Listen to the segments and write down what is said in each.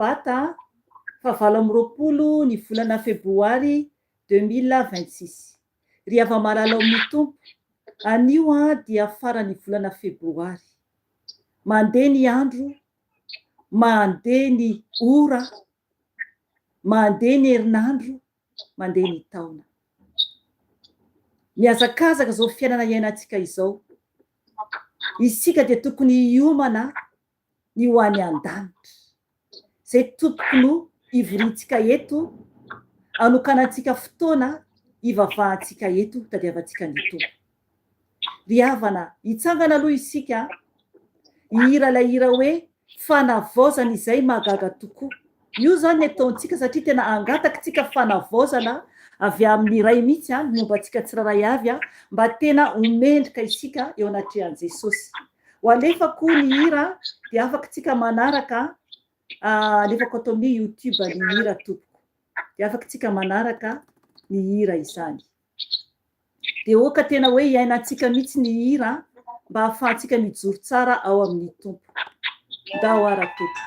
Bata fa 20 ny volana febroary 2026. Ry avy malalao mitompo, anio dia farany volana febroary. Mandeha ny andro, mandeha ny ora, mandeha ny herinandro, mandeha ny taona. Miazakazaka zao fiainana iainantsika izao. Isika dia tokony hiomana ny ho any an-danitra. Zay tokony ivoriantsika eto, anokanantsika fotoana ivavahantsika eto, tadiavantsika ny tompo. Ry havana, hitsangana aloha isika, hihira ilay hira hoe fanavaozana izay mahagaga tokoa. Io zany ataontsika satria tena angatakatsika fanavaozana avy amin'ny ray mihitsy momba antsika tsiraray avy mba tena homendrika isika eo anatrehan Jesosy. Ho alefako ny hira dia afaka tsika manaraka alefako ato amin'ny YouTube ny hira tompoko. Dia afaka tsika manaraka ny hira izany. Dia oka tena hoe iainantsika mihitsy ny hira mba ahafahantsika mijoro tsara ao amin'ny tompo. Ndao ara tompo.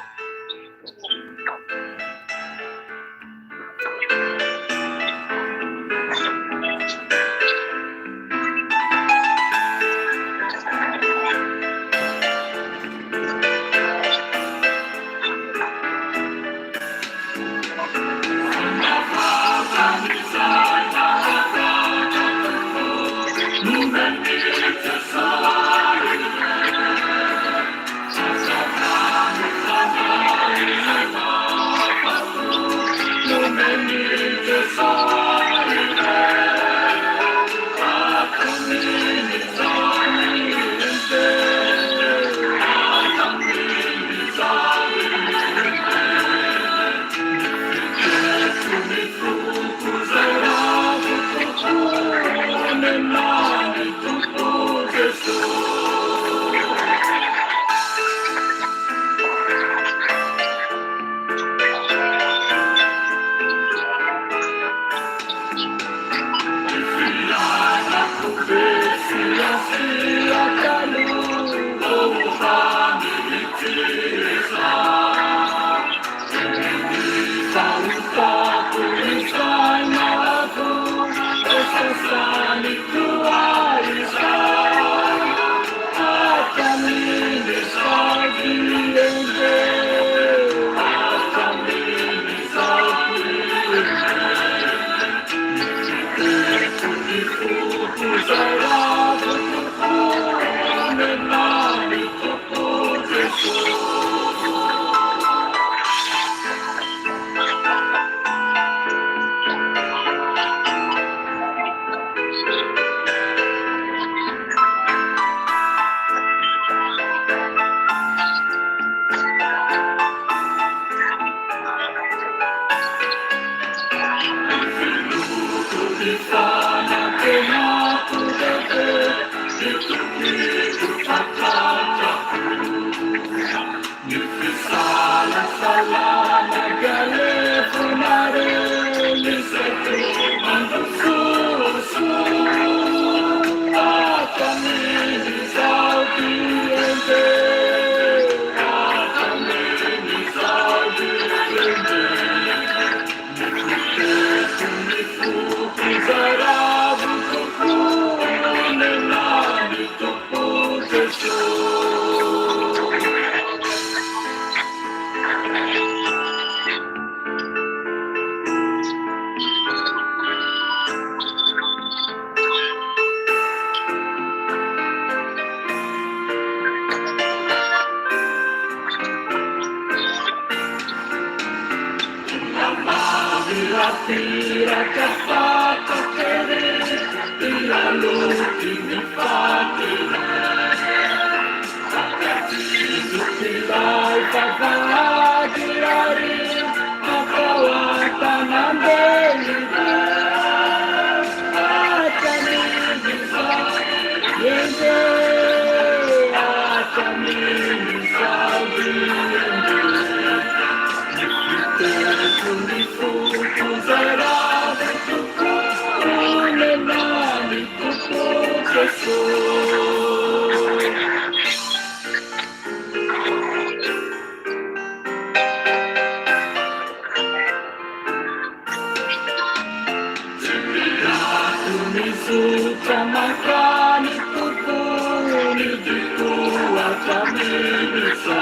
Sutra makani tukuni dikuwa kamisa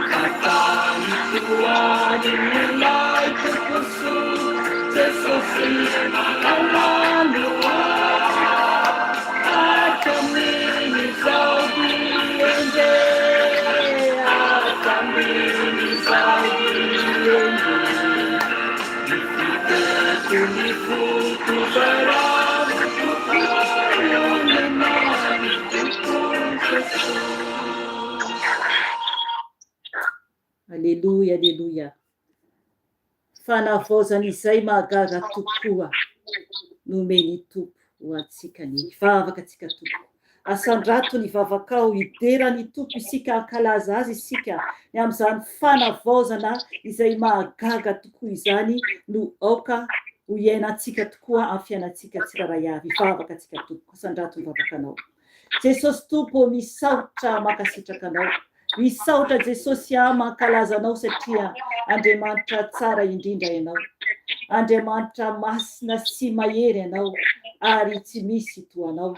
Katani tuwani mulai tukusu Sesusi alalua Akamini zaudi ende Akamini zaudi ende Tulifuku baramu tukulimani tukusesu. Aleluia, aleluia. Fanavozana izay mahagaga tokoa nomeny tompo ho antsika ny vavaka antsika tompo. Asandrato ny vavakao hiderany tompo isika ankalaza azy isika ny amin'izany fanavozana izay mahagaga tokoa izany no aoka ho iainantsika tokoa amin'ny fiainantsika tsirairay avy vavaka antsika tompo. Asandrato ny vavakanao. Jesosy tompo misaotra makasitraka anao. Misaotra Jesosy mankalaza anao satria Andriamanitra tsara indrindra ianao. Andriamanitra masina sy mahery ianao ary tsy misy toanao.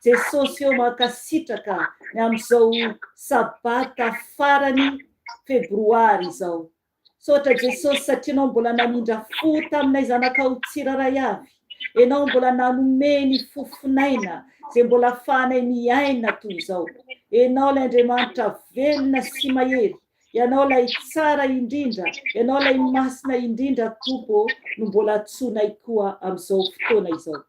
Jesosy eo mankasitraka ny amin'izao sabata farany febroary izao. Saotra Jesosy satria anao mbola nanindra fo taminay zanakao tsirairay avy. Ianao mbola nanome ny fofinaina zay mbola ahafahanay miaina toy izao. Ianao ilay Andriamanitra velona sy mahery. Ianao ilay tsara indrindra. Ianao ilay masina indrindra tompo no mbola antsonay koa amin'izao fotoana izao.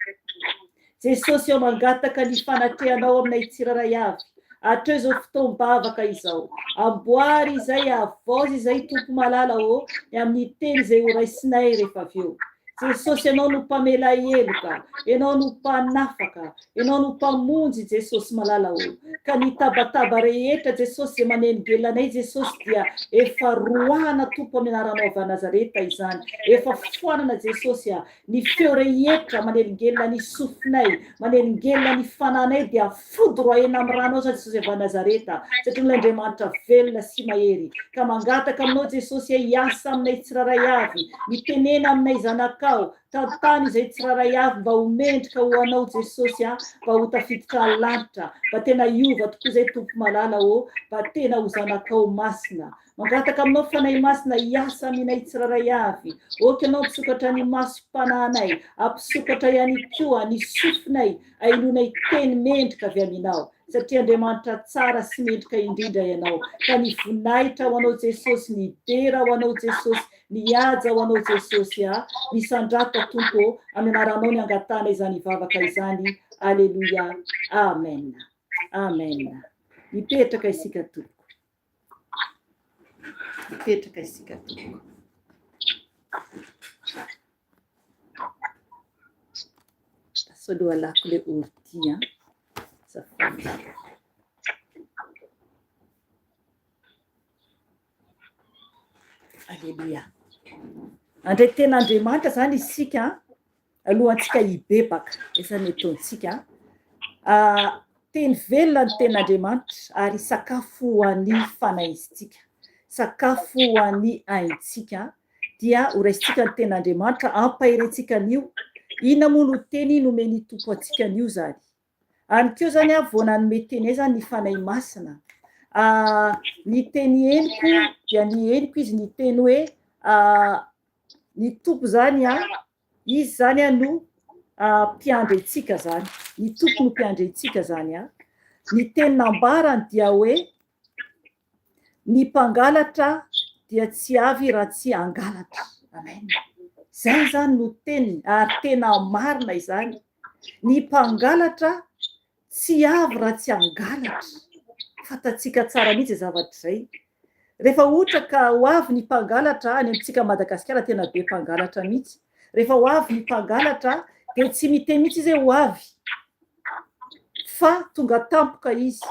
Jesosy eo mangataka ny fanatrehanao aminay tsirairay avy. Hatreo izao fotoam-bavaka izao. Amboary izay avozy izay tompo malala ny amin'ny teny izay ho raisinay rehefa avy eo. Jesosy ianao no mpamela heloka, ianao no mpanafaka, ianao no mpamonjy Jesosy malala ka ny tabataba rehetra Jesosy izay manengelanay Jesosy dia efa roana tompo amin'ny anaranao va Nazareta izany. Efa foanana Jesosy ny feo rehetra manengelana ny sofinay, manengelana ny fananay dia fodroena amin'ny ranao Jesosy va Nazareta satria l'Andriamanitra velona sy mahery. Ka mangataka aminao Jesosy hiasa aminay tsirairay avy, mitenena aminay zanaka tantany izay tsirairay avy mba ho mendrika ho anao Jesosy mba ho tafiditra lanitra mba tena hiova tokoa izay tompo malala mba tena ho zanakao masina. Mangataka aminao fanay masina hiasa aminay tsirairay avy. Oka ianao mpisokatra ny masom-pananay, ampisokatra ihany koa ny sofinay, ainonay teny mendrika avy aminao. Satria Andriamanitra tsara sy mendrika indrindra ianao. Ka ny voninahitra ho anao Jesosy, ny dera ho anao Jesosy, ny haja ho anao Jesosy ny sandrata tompo amin'ny anaranao ny angatana izany vavaka izany. Aleluia. Amen. Amen. Mipetraka isika tompo. Mipetraka isika tompo. Tasoloha lako le orty safady. Aleluia. Andray ten'Andriamanitra zany isika alohantsika hibebaka esany ataontsika teny velona ny ten'Andriamanitra ary sakafo ho an'ny fanahintsika, sakafo ho an'ny aintsika dia horaisitsika ny ten'Andriamanitra ampahirentsika an'io. Inona moa no teny nomeny tompo antsika an'io zany. Any keo zany vao nanome teny zany ny fanahy masina. Ny teny henoko dia ny henoko izy ny teny hoe ny tompo zany izy zany no mpiandry antsika zany. Ny tompo no mpiandry antsika zany Ny teny nambarany dia hoe ny mpangalatra dia tsy avy raha tsy angalatra. Amen. Zay zany no teny ary tena marina izany. Ny mpangalatra tsy avy raha tsy angalatra. Fatatsika tsara mihitsy zavatra izay. Rehefa ohatra ka ho avy ny mpangalatra any amintsika Madagasikara tena be mpangalatra mihitsy. Rehefa ho avy ny mpangalatra dia tsy miteny mihitsy izy ho avy. Fa tonga tampoka izy,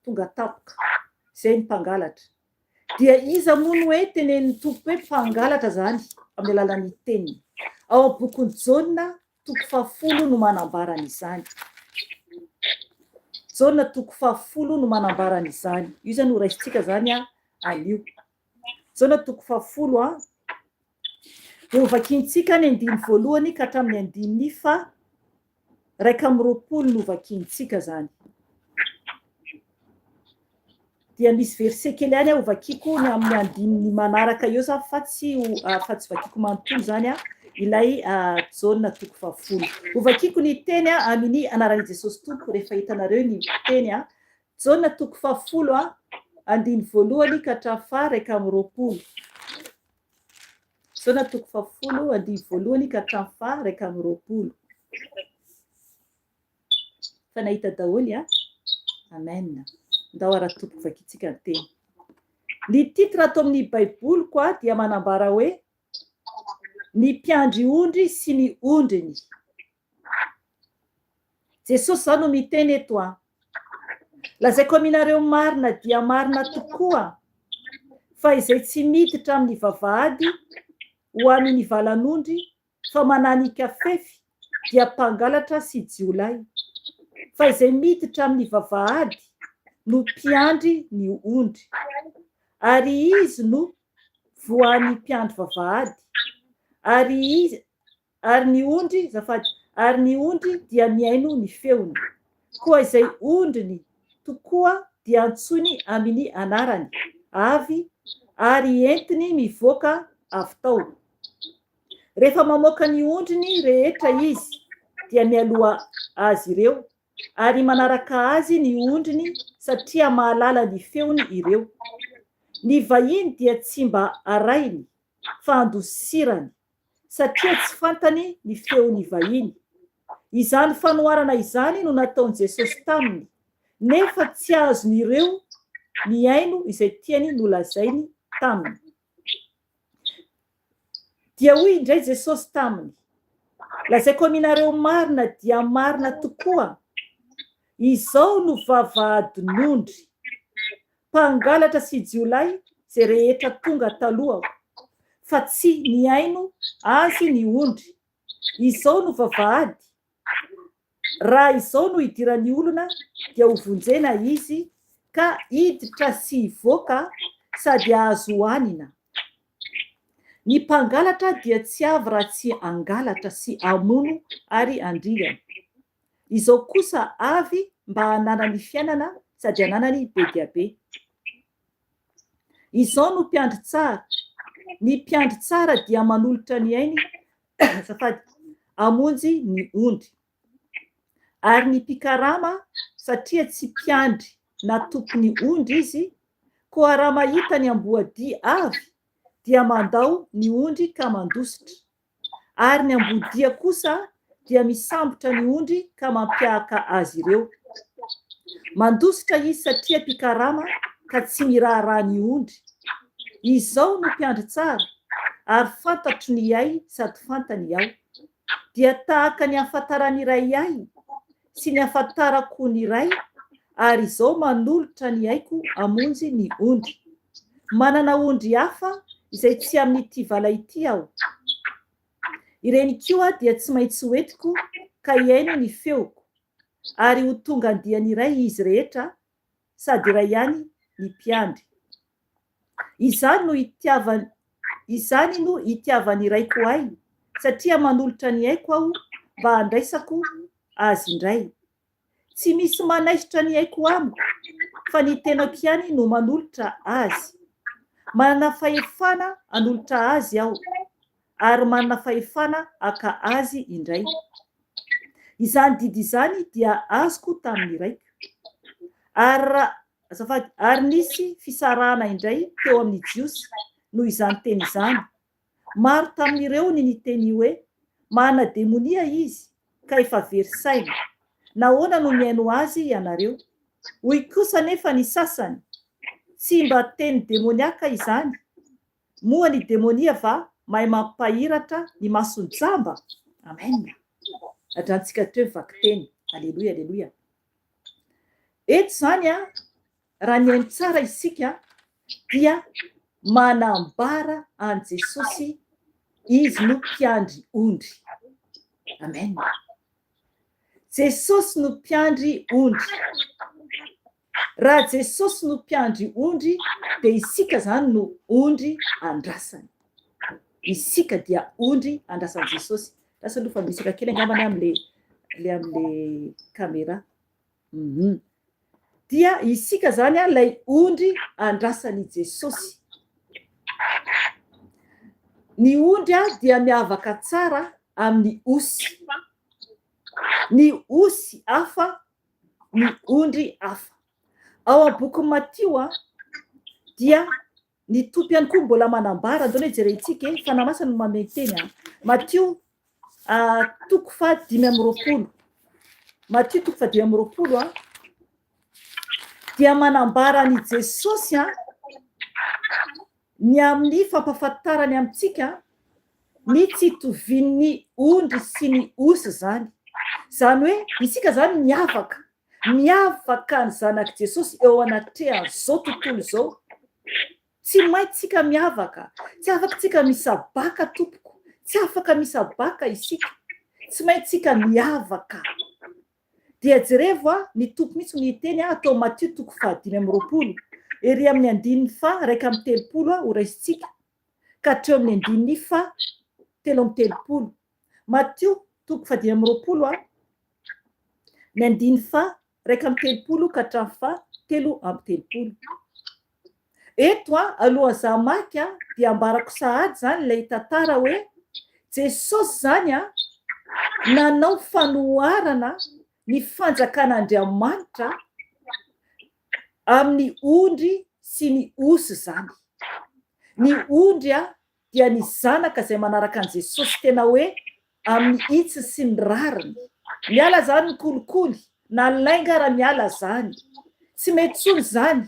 tonga tampoka. Zay ny mpangalatra. Dia iza moa no hoe tenen'ny tompo hoe mpangalatra zany amin'ny alalan'ny teny. Ao amin'ny bokin'ny Jaona toko 10 no manambara izany. Jaona toko 10 no manambara izany. Io zany ho raisitsika zany anio. Jaona toko 10 dia ho vakiantsika ny 1 ka hatramin'ny 9 raika amby roapolo no vakiantsika zany. Dia misy verset kely any ovakiko ny amin'ny andininy manaraka eo za fa tsy vakiko manontolo zany ilay jaune toko 10. Ovakiko ny teny amin'ny anaran'i Jesosy Tompo rehefa hitanareo ny teny jaune toko 10 andiny voalohany ka hatrafa raika amby roapolo. Jaune toko 10 andiny voalohany ka hatrafa raika amby roapolo. Fa nahita daholo amen. Ndao ara-tompo vakitsika ny teny. Ny titre ato amin'ny baiboly koa dia manambara hoe ny mpiandry ondry sy ny ondriny. Jesosy zany no miteny eto lazaiko aminareo marina dia marina tokoa fa izay tsy miditra amin'ny vavahady ho amin'ny valan'ondry fa mananika fefy dia mpangalatra sy jiolay. Fa izay miditra amin'ny vavahady no mpiandry ny ondry, ary izy no voan'ny mpiandry vavahady, ary ny ondry dia miaino ny feony. Koa izay ondriny tokoa dia antsony amin'ny anarany avy, ary entiny mivoaka avy tao. Rehefa mamoaka ny ondriny rehetra izy dia mialoha azy ireo, ary manaraka azy ny ondriny satria mahalala ny feony ireo. Ny vahiny dia tsy mba arainy fa andosirany satria tsy fantany ny feony vahiny. Izany fanoharana izany no nataon'i Jesosy taminy, nefa tsy azony ireo miaino izay tiany nolazainy taminy. Dia hoy indray Jesosy taminy, lazaiko aminareo marina dia marina tokoa, izao no vavahadin'ondry, mpangalatra sy jiolay zay rehetra tonga talohako, fa tsy niaino azy ny ondry. Izao no vavahady, raha izao no idiran'ny olona dia hovonjena izy ka hiditra sy hivoaka sady ahazo hoanina. Ny mpangalatra dia tsy avy raha tsy angalatra sy amono ary andringana. Izao kosa avy mba hananany fiainana sady hananany be dia be. Izao no mpiandry tsara. Ny mpiandry tsara dia manolotra ny ainy safady amonjy ny ondry. Ary ny mpikarama satria tsy mpiandry na tompony ondry izy, koa raha mahita ny amboadia avy dia mandao ny ondry ka mandositra. Ary ny amboadia kosa dia misambotra ny ondry ka mampiahaka azy ireo. Mandositra izy satria mpikarama ka tsy miraharaha ny ondry. Izao no mpiandry tsara, ary fantatro ny ay sady fantany aho. Dia tahaka ny ahafantarany iray ahy sy ny ahafantarako ny iray, ary izao manolotra ny aiko amonjy ny ondry. Manana ondry hafa izay tsy amin'ity vala ity aho. Ireny koa dia tsy maintsy hoentiko ka hiaino ny feoko, ary ho tonga andian'iray izy rehetra, sady iray ihany ny mpiandry. Izany no itiavany iraiko ahy, satria manolotra ny aiko aho mba handraisako azy indray. Tsy misy manaisitra ny aiko amiko, fa ny tenako ihany no manolotra azy. Manana fahefana hanolotra azy aho, ary manana fahefana haka azy indray. Izany didy izany dia azoko tamin'ny raiko. Ary nisy fisarahana indray teo amin'ny jiosy noho izany teny izany. Maro tamin'ireo ny niteny hoe mana demonia izy ka efa very saina. Nahoana no miaino azy ianareo? Hoy kosa nefa ny sasany, tsy mba teny demoniaka izany, moa ny demonia va mahay mampahiratra ny masony jamba. Amen. Adrantsika teo vaky teny. Aleluia, aleluia. Eto zany raha ny hainy tsara isika dia manambara an Jesosy, izy no mpiandry ondry. Amen. Jesosy no mpiandry ondry. Raha Jesosy no mpiandry ondry, dia isika zany no ondry andrasany. Isika dia ondry andrasan'i Jesosy. Lasa aloha fa misaka kely angambany amin'le le am'le caméra. Dia isika zany a lay ondry andrasan'i Jesosy. Ny ondry a dia miavaka tsara amin'ny osy. Ny osy hafa, ny ondry hafa. Ao am-boky Matthieu a dia ny tompo ihany koa mbola manambara, andao hoe jerentsika fanahy masina no manome teny a. Matthieu 5:20. Matthieu 5:20 a dia manambara ny Jesosy a ny amin'ny fampahafantarany amintsika ny tsy tovin'ny ondry sy ny osy zany. Zany hoe isika zany miavaka ny zanak'i Jesosy eo anatrehan'izao tontolo zao. Tsy maintsika miavaka, tsy afaka tsika misabaka tompoko, tsy afaka misabaka isika, tsy maintsika miavaka. Dia jerevo a ny tompo mihitsy ny teny atao Matthieu 5:20 ery amin'ny 9:1:30 ho raisitsika ka hatreo amin'ny 9:3:30. Matthieu 5:20 a ny 9:3:30 ka hatramin'ny 3:30. Eto a aloha za maky a dia ambarako sahady zany lay tantara hoe Jesosy zany a nanao fanoharana ny fanjakan'Andriamanitra amin'ny ondry sy ny osy zany. Ny ondry a dia ny zanaka izay manaraka an' Jesosy tena hoe amin'ny itsy sy ny rariny. Miala zany ny kolikoly na lainga raha miala zany. Tsy mety tsony zany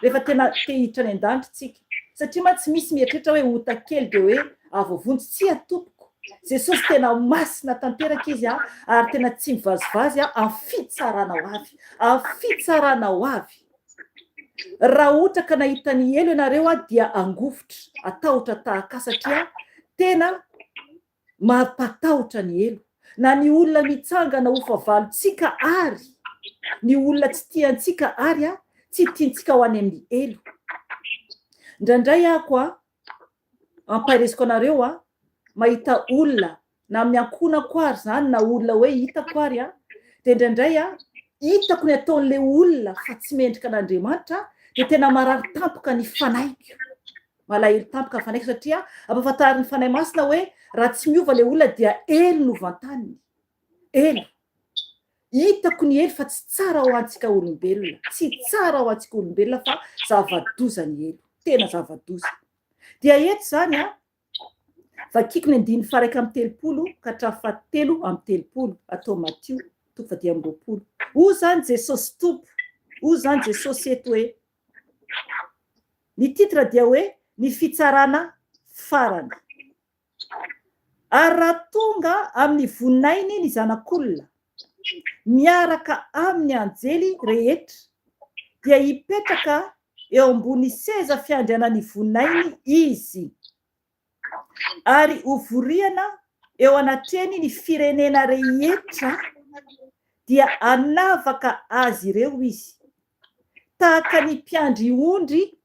rehefa tena te hiditra any an-danitra tsika. Satria ma tsy misy mieritreritra hoe ota kely dia hoe avovonjy, tsy atompoko. Jesosy tena masina tanteraka izy a ary tena tsy mivazivazy a afitsaranao avy. Raha ohatra ka nahita ny elo ianareo a dia angofotra, atahotra tahaka satria tena mampatahotra ny elo. Na ny olona mitsangana ho favalontsika ary, ny olona tsy tiantsika ary a tsy tiantsika ho any amin'ny elo. Indraindray ako a ampahiresiko anareo a mahita olona na miankonako ary zany na olona hoe hitako ary a dia indraindray a hitako ny ataon'le olona fa tsy mendrika an'Andriamanitra dia tena marary tampoka ny fanaiko. Malahelo tampoka ny fanaiko satria ampahafantariny fanahy masina hoe raha tsy miova le olona dia elo no vantaniny. Elo. Hitako ny elo fa tsy tsara ho antsika olombelona. Tsy tsara ho antsika olombelona fa zava-doza ny elo. Tena zava-doza. Dia eto zany a vakiko ny 9:30 ka hatramin'ny 7:30 atao Matthieu 5:20. Hoy zany Jesosy tompo. Hoy zany Jesosy eto hoe ny titre dia hoe ny fitsarana farany. Ary raha tonga amin'ny vonainy ny zanak'olona miaraka amin'ny anjely rehetra dia hipetraka eo ambony seza fiandrianany vonainy izy. Ary hovoriana eo anatreny ny firenena rehetra dia anavaka azy ireo izy. Tahaka ny mpiandry ondry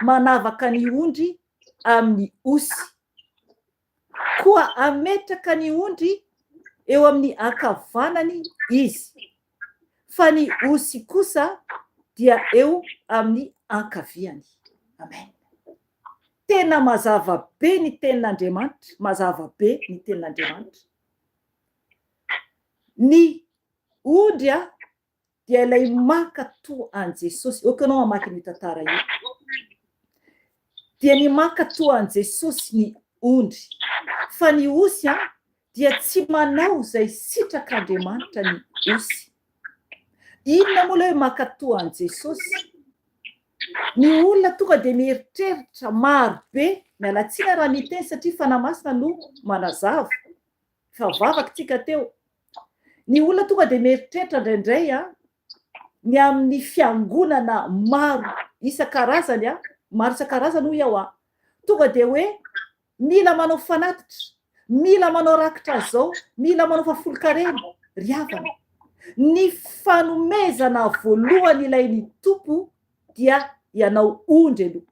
manavaka ny ondry amin'ny osy. Koa ametraka ny ondry eo amin'ny ankavanany izy. Fa ny osy kosa dia eo amin'ny ankaviany. Amen. Tena mazava be ny tenin'Andriamanitra, mazava be ny tenin'Andriamanitra. Ny ondry a dia ilay mankatoa an Jesosy. Okanao mamaky ny tantara io. Dia ny mankatoa an Jesosy ny ondry. Fa ny osy a dia tsy manao izay sitrak'Andriamanitra ny osy. Inona moa ilay mankatoa an Jesosy? Ny olona tonga dia mieritreritra maro be, mialatsina raha miteny satria fanahy masina no manazava. Fa vavaka tsika teo. Ny olona tonga dia mieritreritra indraindray a ny amin'ny fiangonana maro isan-karazany a, maro isan-karazany hoy aho a. Tonga dia hoe mila manao fanatitra, mila manao rakitra zao, mila manao fafolo-karena, ry havana. Ny fanomezana voalohany ilain'ny tompo dia ianao ondry aloha.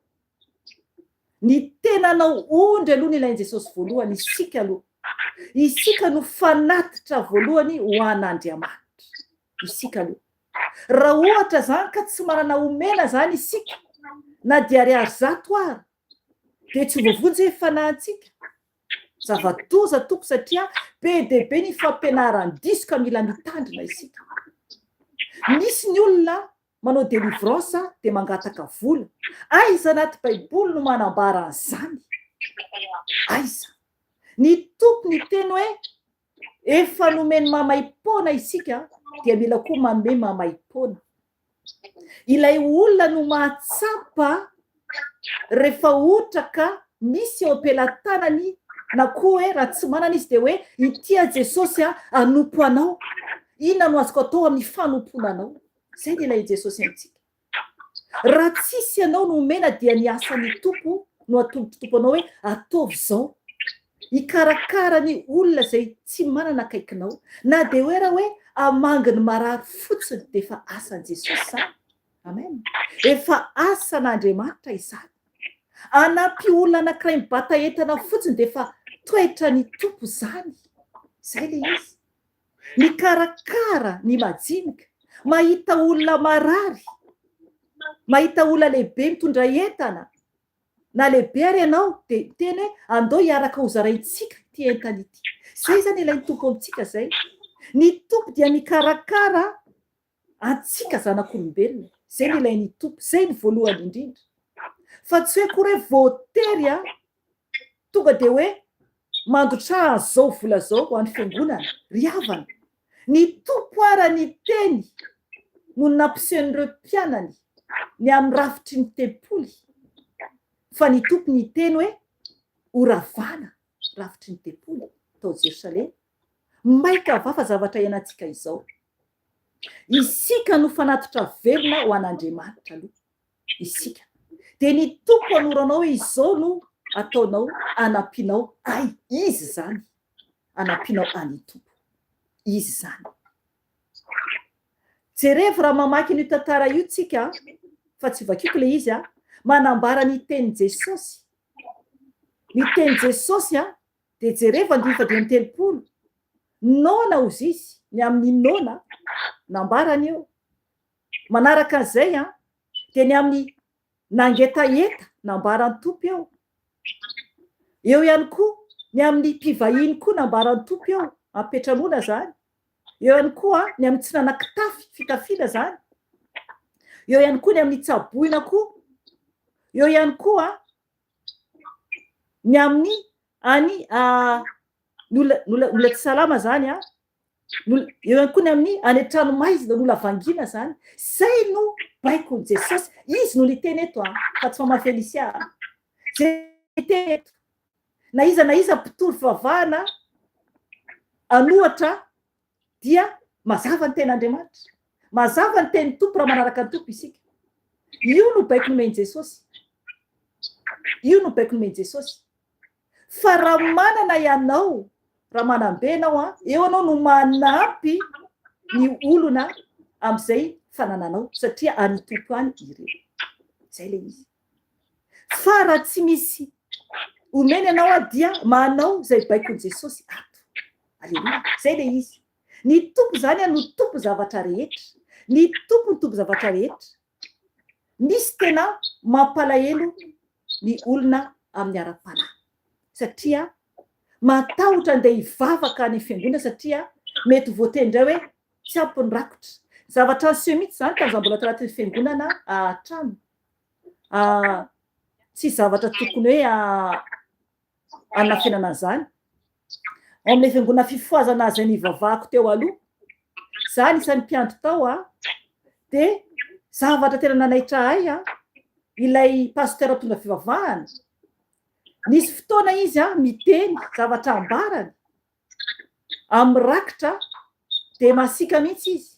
Ny tena anao ondry aloha ny ilain'i Jesosy voalohany isika aloha. isika no fanatitra voalohany ho an'Andriamanitra isika aloha. Raha ohatra zany ka tsy manana omena zany isika na dia ariary zato ary dia tsy voavonjy fanahintsika. Zava-doza toko satria be dia be ny fampianaran-diso ka mila mitandrina isika. Misy ny olona manao délivrance dia mangataka vola. Aiza anaty Baiboly no manambara an'izany? Aiza? Ny tompony teny hoe efa nomeny mamaim-poana isika dia mila koa manome mamaim-poana. Ilay olona no mahatsapa rehefa ohatra ka misy eo ampelantanany na koa hoe raha tsy manana izy dia hoe ity Jesosy hanompo anao. Inona no azoko atao amin'ny fanompoana anao? Zay dia ilay Jesosy amintsika. Raha tsisy ianao no omena dia ny asan'ny tompo no atompo anao hoe ataovy izao. Ikarakara ny olona izay tsy manana akaikinao. Na dia hoe raha hoe hamanginy marary fotsiny dia efa asan'i Jesosy izany. Amen. Efa asan'Andriamanitra izany. Anampy olona anankiray mibata entana fotsiny dia efa toetra ny tompo izany. Izay ilay izy. Mikarakara ny majinika. Mahita olona marary. Mahita olona lehibe mitondra entana. Na lehibe ary ianao dia teny hoe andao hiaraka ho zaraintsika ity entana ity. Izay zany ilay tompo amintsika izay. Ny tompo dia mikarakara antsika zanak'olombelona. Izay no ilain'ny tompo. Izay ny voalohany indrindra. Fa tsy hoe koa hoe voatery tonga dia hoe mandotra zao vola zao ho an'ny fiangonana. Ry havana. Ny tompo ara ny teny no nampisehoan'ireo mpianany ny amin'ny rafitry ny tempoly. Fa ny tompo ny teny hoe oravana rafitry ny tempoly tao Jerosalema. Maika vafa zavatra ianantsika izao. Isika no fanatitra velona ho an'Andriamanitra aloha. Isika. Dia ny tompo anoranao izao no ataonao anampinao ay izy zany. Anampinao any tompo. Izy zany. Jereva raha mamaky ny tantara io tsika fa tsy vakiako ilay izy manambara ny teny Jesosy. Ny teny Jesosy dia jereva 9:30 nona ozy izy ny amin'ny nona nambarany eo. Manaraka an'izay dia ny amin'ny nangetaeta nambarany tompo eo. Eo ihany koa ny amin'ny mpivahiny koa nambarany tompo eo. Ampetranona zany. Eo ihany koa ny amin'ny tsy nanan-kitafy fitafina zany. Eo ihany koa ny amin'ny tsaboina koa. Eo ihany koa ny amin'ny any olona tsy salama zany eo ihany koa ny amin'ny any an-tranomaizina olona vangina zany. Zay no baiko Jesosy. Izy no liteny eto fa tsy mama Felicia. Zay liteny eto. Na iza mpitory vavahana anohatra dia mazava ny ten'Andriamanitra. Mazava ny teny tompo raha manaraka ny tompo isika. Io no baiko nomeny Jesosy. Io no baiko nomeny Jesosy. Fa raha manana ianao, raha manambe ianao eo anao no manampy ny olona amin'izay fanananao satria any tompo any ireo. Zay ilay izy. Fa raha tsy misy omena ianao dia manao izay baikon' Jesosy ato. Aleluia. Zay ilay izy. Ny tompo zany no tompo zavatra rehetra. Ny tompo ny tompo zavatra rehetra. Misy tena mampalahelo ny olona amin'ny ara-panahy. Satria matahotra andeha hivavaka any fiangonana satria mety voatendray hoe tsy ampy ny rakotra. Zavatra aseho mihitsy zany tamin'izaho mbola tao anatin'ny fiangonana trano. Tsy zavatra tokony hoe anafenana an'izany. Ao amin'ilay fiangonana fifoazana izay nivavahako teo aloha, zany isan'ny mpiandry tao dia zavatra tena nanaitra ahy ilay pasteur tonga fivavahana. Nisy fotoana izy miteny zavatra ambarany amin'ny rakitra dia masika mihitsy izy.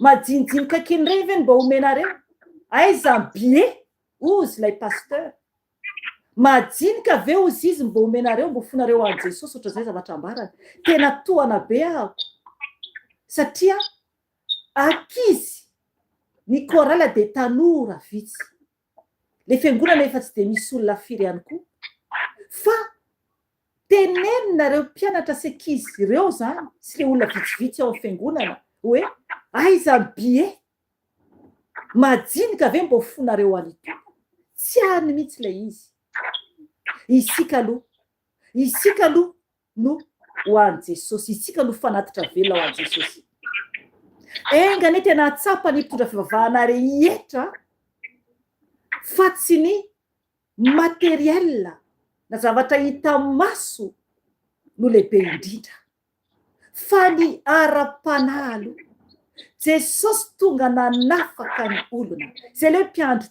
Majinijinika kely rey ve no mba omenareo? Aiza bie ozy ilay pasteur. Majinika ve ozy izy mba omenareo mba fonareo an Jesosy ohatran'izay zavatra ambarany. Tena tohana be ahako. Satria ankizy ny korala dia tanora vitsy. Le fiangonana efa tsy dia misy olona firy ihany koa. Fa tenenina nareo mpianatra sy ankizy ireo zany sy le olona vitsivitsy ao fiangonana hoe aiza bie majinika ve mbo fonareo anito tsy any mihitsy le izy. Isika aloha no ho an'i Jesosy, isika no fanatitra velona ho an'i Jesosy. Engany tena atsapa ny mpitondra fivavahana rehetra fa tsy ny materiel na zavatra hita maso no lehibe indrindra fa ny ara-panalo. Jesosy tonga nanafaka ny olona, zay le mpiandry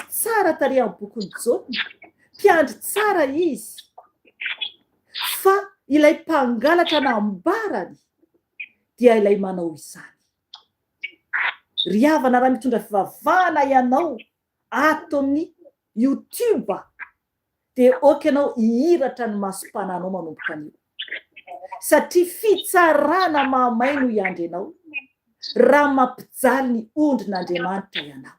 tsara tary amin'ny bokon'ny Jona, mpiandry tsara izy fa ilay mpangalatra nambarany dia ilay manao izany. Ry havana raha mitondra fivavahana ianao ato amin'ny YouTube dia okanao ihiratra ny masom-pananao manomboka anio, satria fitsarana mahamay no iandry anao raha mampijaly ny ondrin'Andriamanitra ianao,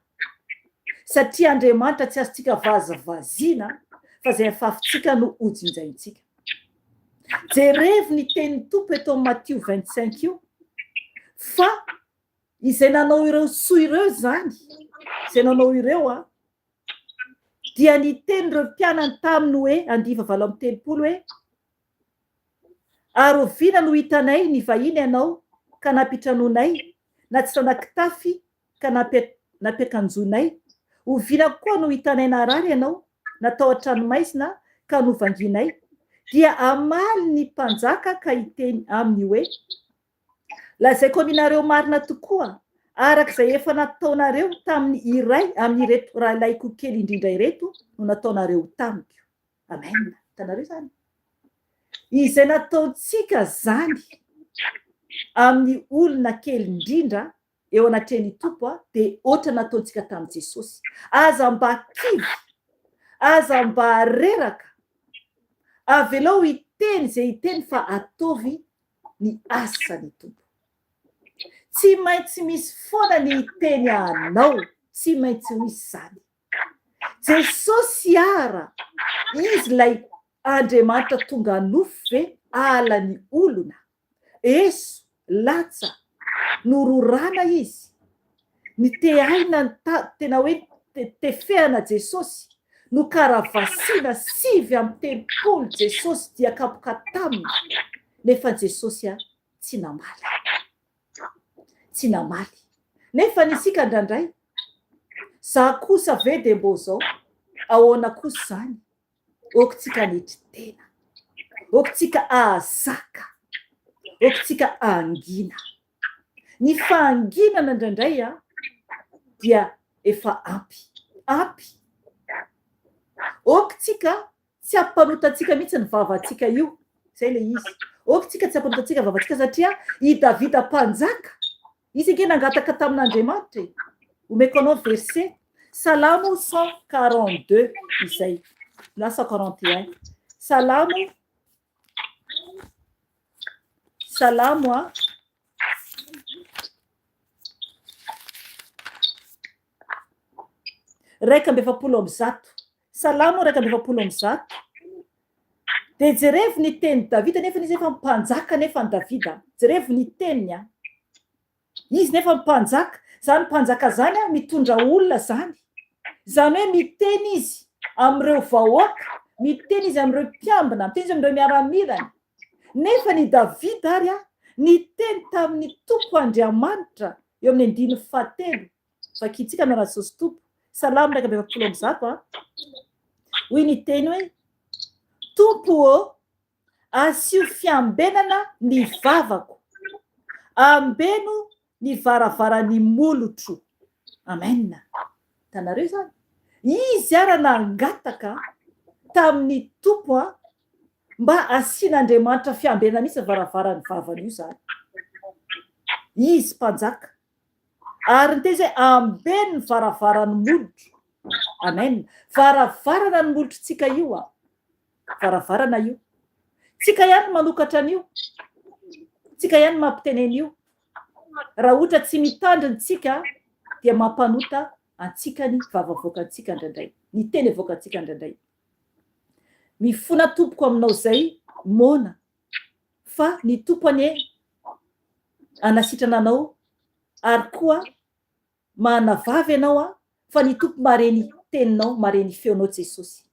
satria Andriamanitra tsy azontsika vazavaziana fa zay afafontsika no hojinjaintsika. Jerevy ny tenin'ny Tompo eto amin'ny Matthieu 25 io fa izay nanao ireo soa ireo zany, izay nanao ireo dia ny tenin'ireo mpianany taminy hoe andiva 7:30 hoe ary oviana no hitanay ny vahiny ianao ka nampitranonay, na tsy nanan-kitafy ka nampiakanjonay. Oviana koa no hitanay narary ianao natao an-tranomaizina ka novanginay. Dia amaly ny mpanjaka ka hiteny aminy hoe lazaiko aminareo marina tokoa arak'izay efa nataonareo tamin'ny iray amin'ireto rahalaiko kely indrindra ireto no nataonareo tamiko. Amen. Hitanareo zany izay nataontsika zany amin'ny olona kely indrindra eo anatrehany Tompo dia ohatra nataontsika tamin'i Jesosy. Aza mba kivy, aza mba reraka, avelao hiteny zay hiteny fa ataovy ny asany Tompo. Tsy maintsy misy foana ny hiteny anao, tsy maintsy misy zany. Jesosy ara izy lay Andriamanitra tonga nofo ve ala ny olona, eso latsa nororana izy, ny teaina tena hoe tefehana Jesosy no karavasina 7:30 Jesosy dia kapoka taminy, nefa Jesosy tsy namaly. Nefa nisika ndrandray za kosa ve de mbo zao ahoana kosa zany, okotsika nitry tena, okotsika ahazaka, okotsika angina. Ny fahanginana ndrandray dia efa ampy. Okotsika tsy ampanotatsika mihitsy ny vavantsika io, zay le izy. Okotsika tsy ampanotatsika vavantsika satria i Davida mpanjaka izy nge nangataka tamin'Andriamanitra. Omeko anao verset Salamo 142 izay na 141. Salamo raika amby efapolo amby zato. Salamo raika amby efapolo amby zato. De jerevy ny teny Davida, nefa izy efa mpanjaka nefa ny Davida. Jerevy ny teniny izy nefa mpanjaka. Zany mpanjaka zany mitondra olona zany. Zany hoe miteny izy am'ireo vahoaka, miteny izy am'ireo mpiambina, miteny izy am'ireo miaramilany. Nefa ny Davida ary niteny tamin'ny Tompo Andriamanitra eo amin'ny 9:7. Vakitsika na Jesosy Tompo. Salamo raika amby efapolo amby zato hoy niteny hoe Tompo asio fiambenana ny vavako, ambeno ny varavaran'ny molotro. Amen. Tanareo zany izy ara nangataka tamin'ny Tompo mba asian'Andriamanitra fiambenana misy varavaran'ny vavany io zany. Izy mpanjaka ary ny teny hoe ambeno ny varavaran'ny molotro. Amen. Varavarana ny molotrotsika io varavarana io. Tsika ihany manokatra an'io, tsika ihany mampiteneny io. Raha ohatra tsy mitandriny tsika dia mampanota antsika ny vavavoakantsika ndraindray, ny teny avoakantsika ndraindray. mifona tompoko aminao zay mona fa ny tompony anasitrana anao ary koa manavavy ianao fa ny tompo mareny teninao mareny feonao Jesosy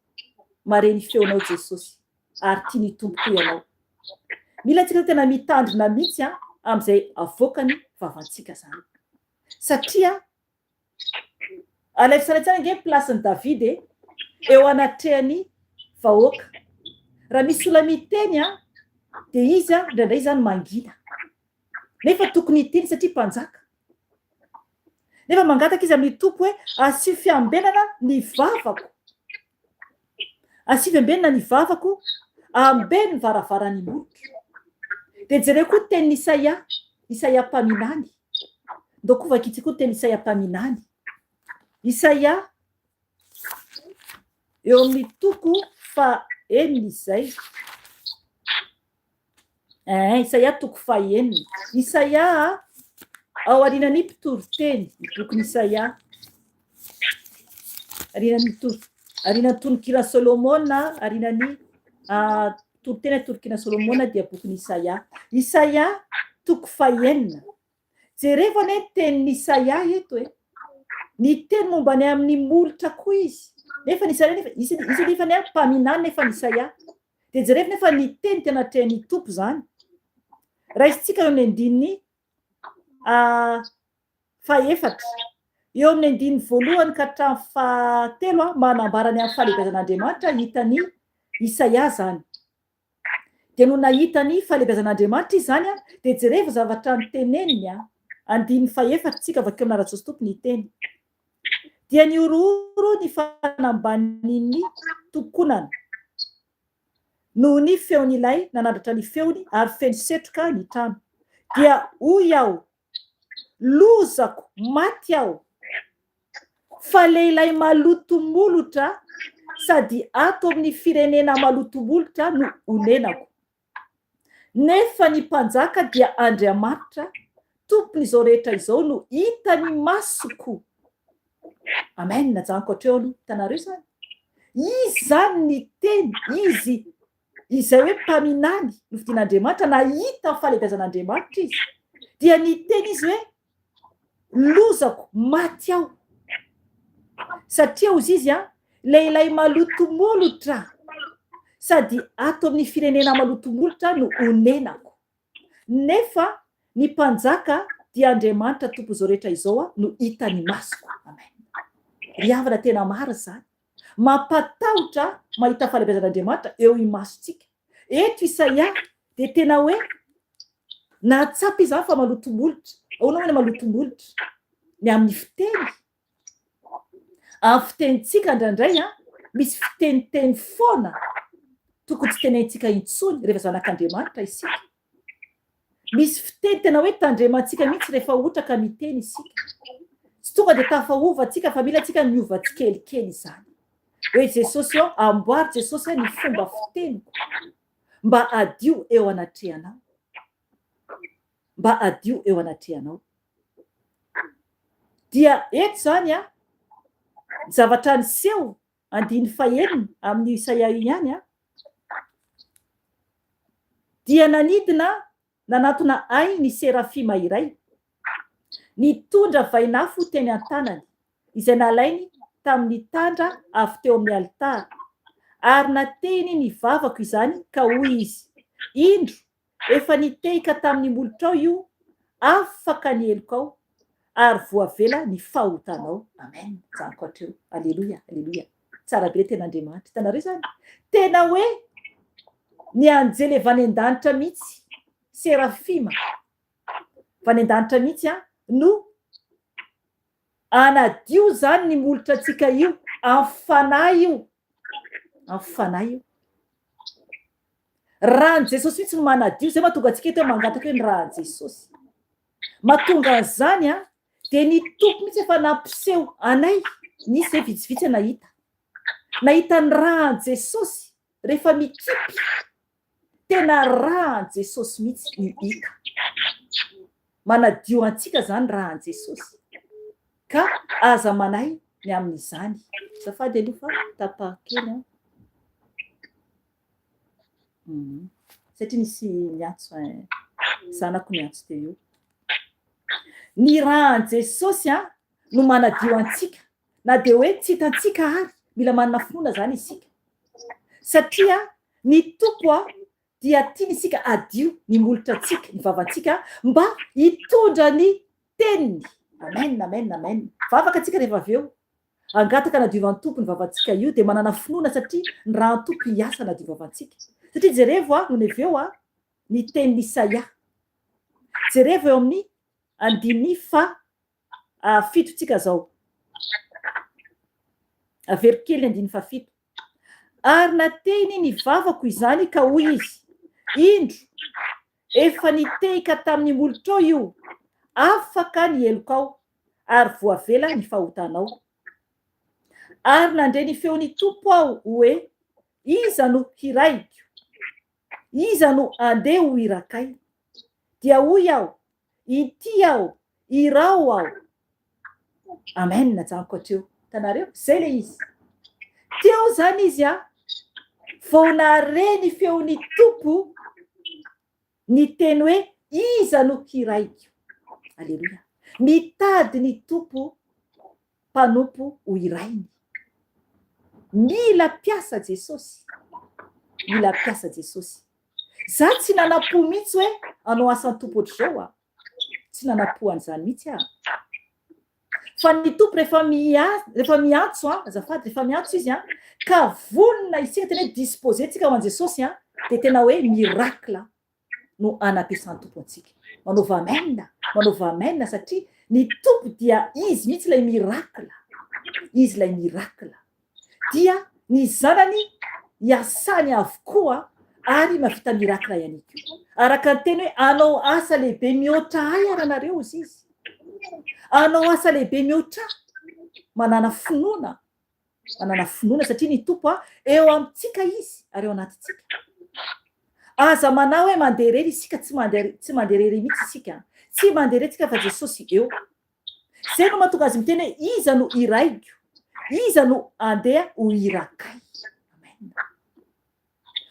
mareny feonao Jesosy ary tia ny tompoko ianao mila tsika tena mitandrina mihitsy am'izay avoakany vavantsika zany satria alefisanatsana nge plasin'ny Davida eo anatrehany vahoaka raha misy olona miteny de izy ndraindray zany mangina nefa tokony hiteny satria mpanjaka nefa mangataka izy amin'ny tompo hoe asio fiambenana ny vavako asio fiambenana ny vavako ambeny ny varavarany molotra de jereo koa tenin'ny Isaia mpaminany ndoko vakitsy koa teny Isaia mpaminany Isaia eo amin'ny toko fa enina izay Isaia toko fa enina Isaia ao arinany mpitoroteny ny bokin'ny Isaia arinany tonokina Solomona arinany toroteny torokina Solomona dia bokin'ny Isaia toko fa enina jereo ane tenin'ny Isaia eto ny teny momba ny amin'ny molotra koa izy nefa ny Isaia nefa izy nefa ny mpaminany nefa ny Isaia de jereo nefa ny teny tena trehan'ny tompo zany raha isytsika eo amin'ny andininy faefatra eo amin'ny andininy voalohany ka hatramin'ny fahatelo manambara ny amin'ny fahalebezan'Andriamanitra hitany Isaia zany de no nahitany fahalebezan'Andriamanitra izy zany de jereo zavatra niteneniny andininy faefatra tsika avakeo amin'Arajesosy tompo ny teny dia ny ororo ny fanambaniny tokonana noho ny feon'ilay nanandratra ny feony ary feno setroka ny trano dia hoy aho lozako maty aho fa lehilahy malotomolotra sady ato amin'ny firenena malotomolotra no onenako nefa ny mpanjaka dia Andriamanitra tompon'izao rehetra izao no hitany masoko amen najaniko hatreo aloha hitanareo zany izy zany ny teny izy izay hoe mpaminany novidin'Andriamanitra nahita ny fahalebezan'Andriamanitra izy dia ny teny izy hoe lozako maty aho satria ozy izy lehilahy malotomolotra sady ato amin'ny firenena malotomolotra no onenako nefa ny mpanjaka dia Andriamanitra tompo izao rehetra izao no hitany masoko amen ry havana tena maro zany mampatahotra mahita fahalebezan'Andriamanitra eo imasontsika eto Isaia de tena hoe nahatsapy izy fa malotomolotra ahoana hoe malotomolotra ny amin'ny fiteny amin'ny fitenitsika indraindray misy fiteniteny foana tokony tsy tenentsika intsony rehefa zanak'Andriamanitra isika misy fiteny tena hoe tandremantsika mihitsy rehefa ohatra ka miteny isika tsy tonga de tafahovatsika fa mila tsika miova tsikelikely zany hoe Jesosy ao amboary Jesosy ny fomba fiteniko mba adio eo anatrehanao mba adio eo anatrehanao dia eto zany zavatra niseho andiny fahenina amin'ny Isaia ihany dia nanidina nanatona ay ny serafima iray nitondra vainafo teny an-tanany izay nalainy tamin'ny tandra avy teo amin'ny alitara ary natehiny ny vavako izany ka hoy izy indro efa nitehika tamin'ny molotra ao io afaka ny eloko ao ary voavela ny fahotanao amen zaniko hatreo aleloia aleloia tsara be ten'Andriamanitra hitanareo zany tena hoe ny anjely vany an-danitra mihitsy serafima vany an-danitra mihitsy no anadio zany ny molotra atsika io am'fanahy io rahan Jesosy mihitsy no manadio zay mahatonga atsika eto hoe mangataka hoe ny rahan Jesosy mahatonga zany de ny tompo mihitsy efa nampiseho anay nisy zay vitsivitsy nahita ny rahan Jesosy rehefa mikipy tena rahan Jesosy mihitsy ny hita manadio antsika zany rahan Jesosy ka aza manay ny amin'izany zafady aloha fa tapakely Satria nisy miantso zanako miantso teo io. Ny rahan'i Jesosy no manadio antsika, na dia hoe tsy hitantsika ary mila manana finoana zany isika, satria ny tompo dia tiany isika adio ny molotra antsika, ny vavantsika mba hitondra ny teniny. Amen, amen, amen. Vavaka antsika rehefa avy eo angataka nadiovan'ny tompo ny vavantsika io dia manana finoana, satria ny rahan'ny tompo hiasa nadio vavantsika. Satria jerevo no avy eo ny teniny Isaia, jerevo eo amin'ny 5:7 zao, avero kely 5:7. Ary natehiny ny vavako izany ka hoy izy, indro efa nitehika tamin'ny molotrao io, afaka ny elokao ary voavela ny fahotanao. Ary nandre ny feon'ny tompo aho hoe, iza no hiraiko, iza no andeha ho irakay, dia hoy aho, ity aho, irao aho. Amen, najanoko atreo. Tanareo, zay le izy. Teo zany izy vao nare ny feon'ny tompo, ny teny hoe iza no hiraiko. Aleluia. Mitady ny tompo mpanompo ho irainy. Mila piasa Jesosy. Mila piasa Jesosy. Za tsy nanapo mihitsy hoe anao asan'ny tompo ohatr'izao tsy nanapo an'izany mihitsy fa ny tompo rehefa miantso azafady, rehefa miantso izy ka vonona isika tena hoe disposentsika ho an' Jesosy dia tena hoe miracle no anampiasan'ny tompo antsika. Manaova amen, satria ny tompo dia izy mihitsy ilay miracle. Izy ilay miracle. Dia ny zanany hiasany avokoa ary mavita miracle ihany koa. Araka ny teny hoe anao asa lehibe mihoatra ahy aranareo izy. Anao asa lehibe mihoatra manana finoana satria ny tompo eo amintsika izy ary eo anatintsika. Aza manao hoe mandeha irery isika, tsy mandeha irery mihitsy isika, tsy mandeha irery tsika fa Jesosy eo. Zay no mahatonga azy miteny hoe iza no iraiko, iza no andeha ho irakay. Amen.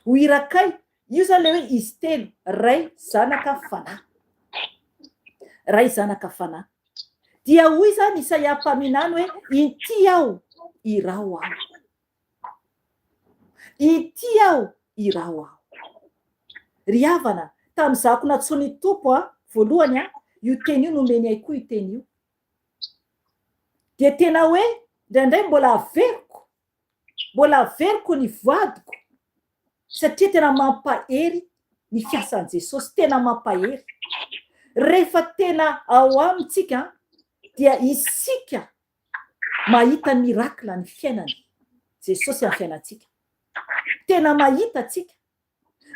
Ho irakay, io zany le hoe izy telo, ray, zanaka, fanahy. Ray, zanaka, fanahy. Dia hoy zany Isaia mpaminany hoe ity aho, irao aho. Ity aho, irao aho. Ry havana, tamin'izako natsoiny tompo voalohany io teny io nomeny ahy koa io teny io. Dia tena hoe ndraindray mbola averiko ny vadiko, satria tena mampahery ny fiasan'i Jesosy, tena mampahery. Rehefa tena ao amintsika dia isika mahita miracle ny fiainany Jesosy amin'ny fiainantsika. Tena mahita tsika.